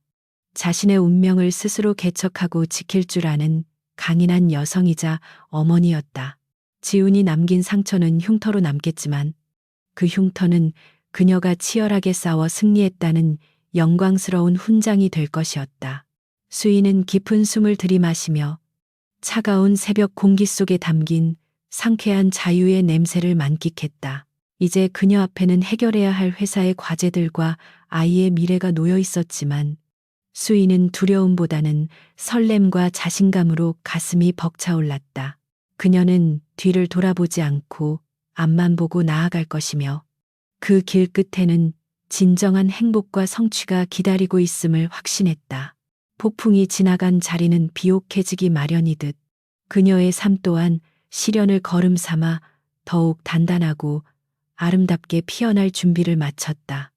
자신의 운명을 스스로 개척하고 지킬 줄 아는 강인한 여성이자 어머니였다. 지훈이 남긴 상처는 흉터로 남겠지만 그 흉터는 그녀가 치열하게 싸워 승리했다는 영광스러운 훈장이 될 것이었다. 수인은 깊은 숨을 들이마시며 차가운 새벽 공기 속에 담긴 상쾌한 자유의 냄새를 만끽했다. 이제 그녀 앞에는 해결해야 할 회사의 과제들과 아이의 미래가 놓여 있었지만 수인은 두려움보다는 설렘과 자신감으로 가슴이 벅차올랐다. 그녀는 뒤를 돌아보지 않고 앞만 보고 나아갈 것이며 그 길 끝에는 진정한 행복과 성취가 기다리고 있음을 확신했다. 폭풍이 지나간 자리는 비옥해지기 마련이듯 그녀의 삶 또한 시련을 걸음 삼아 더욱 단단하고 아름답게 피어날 준비를 마쳤다.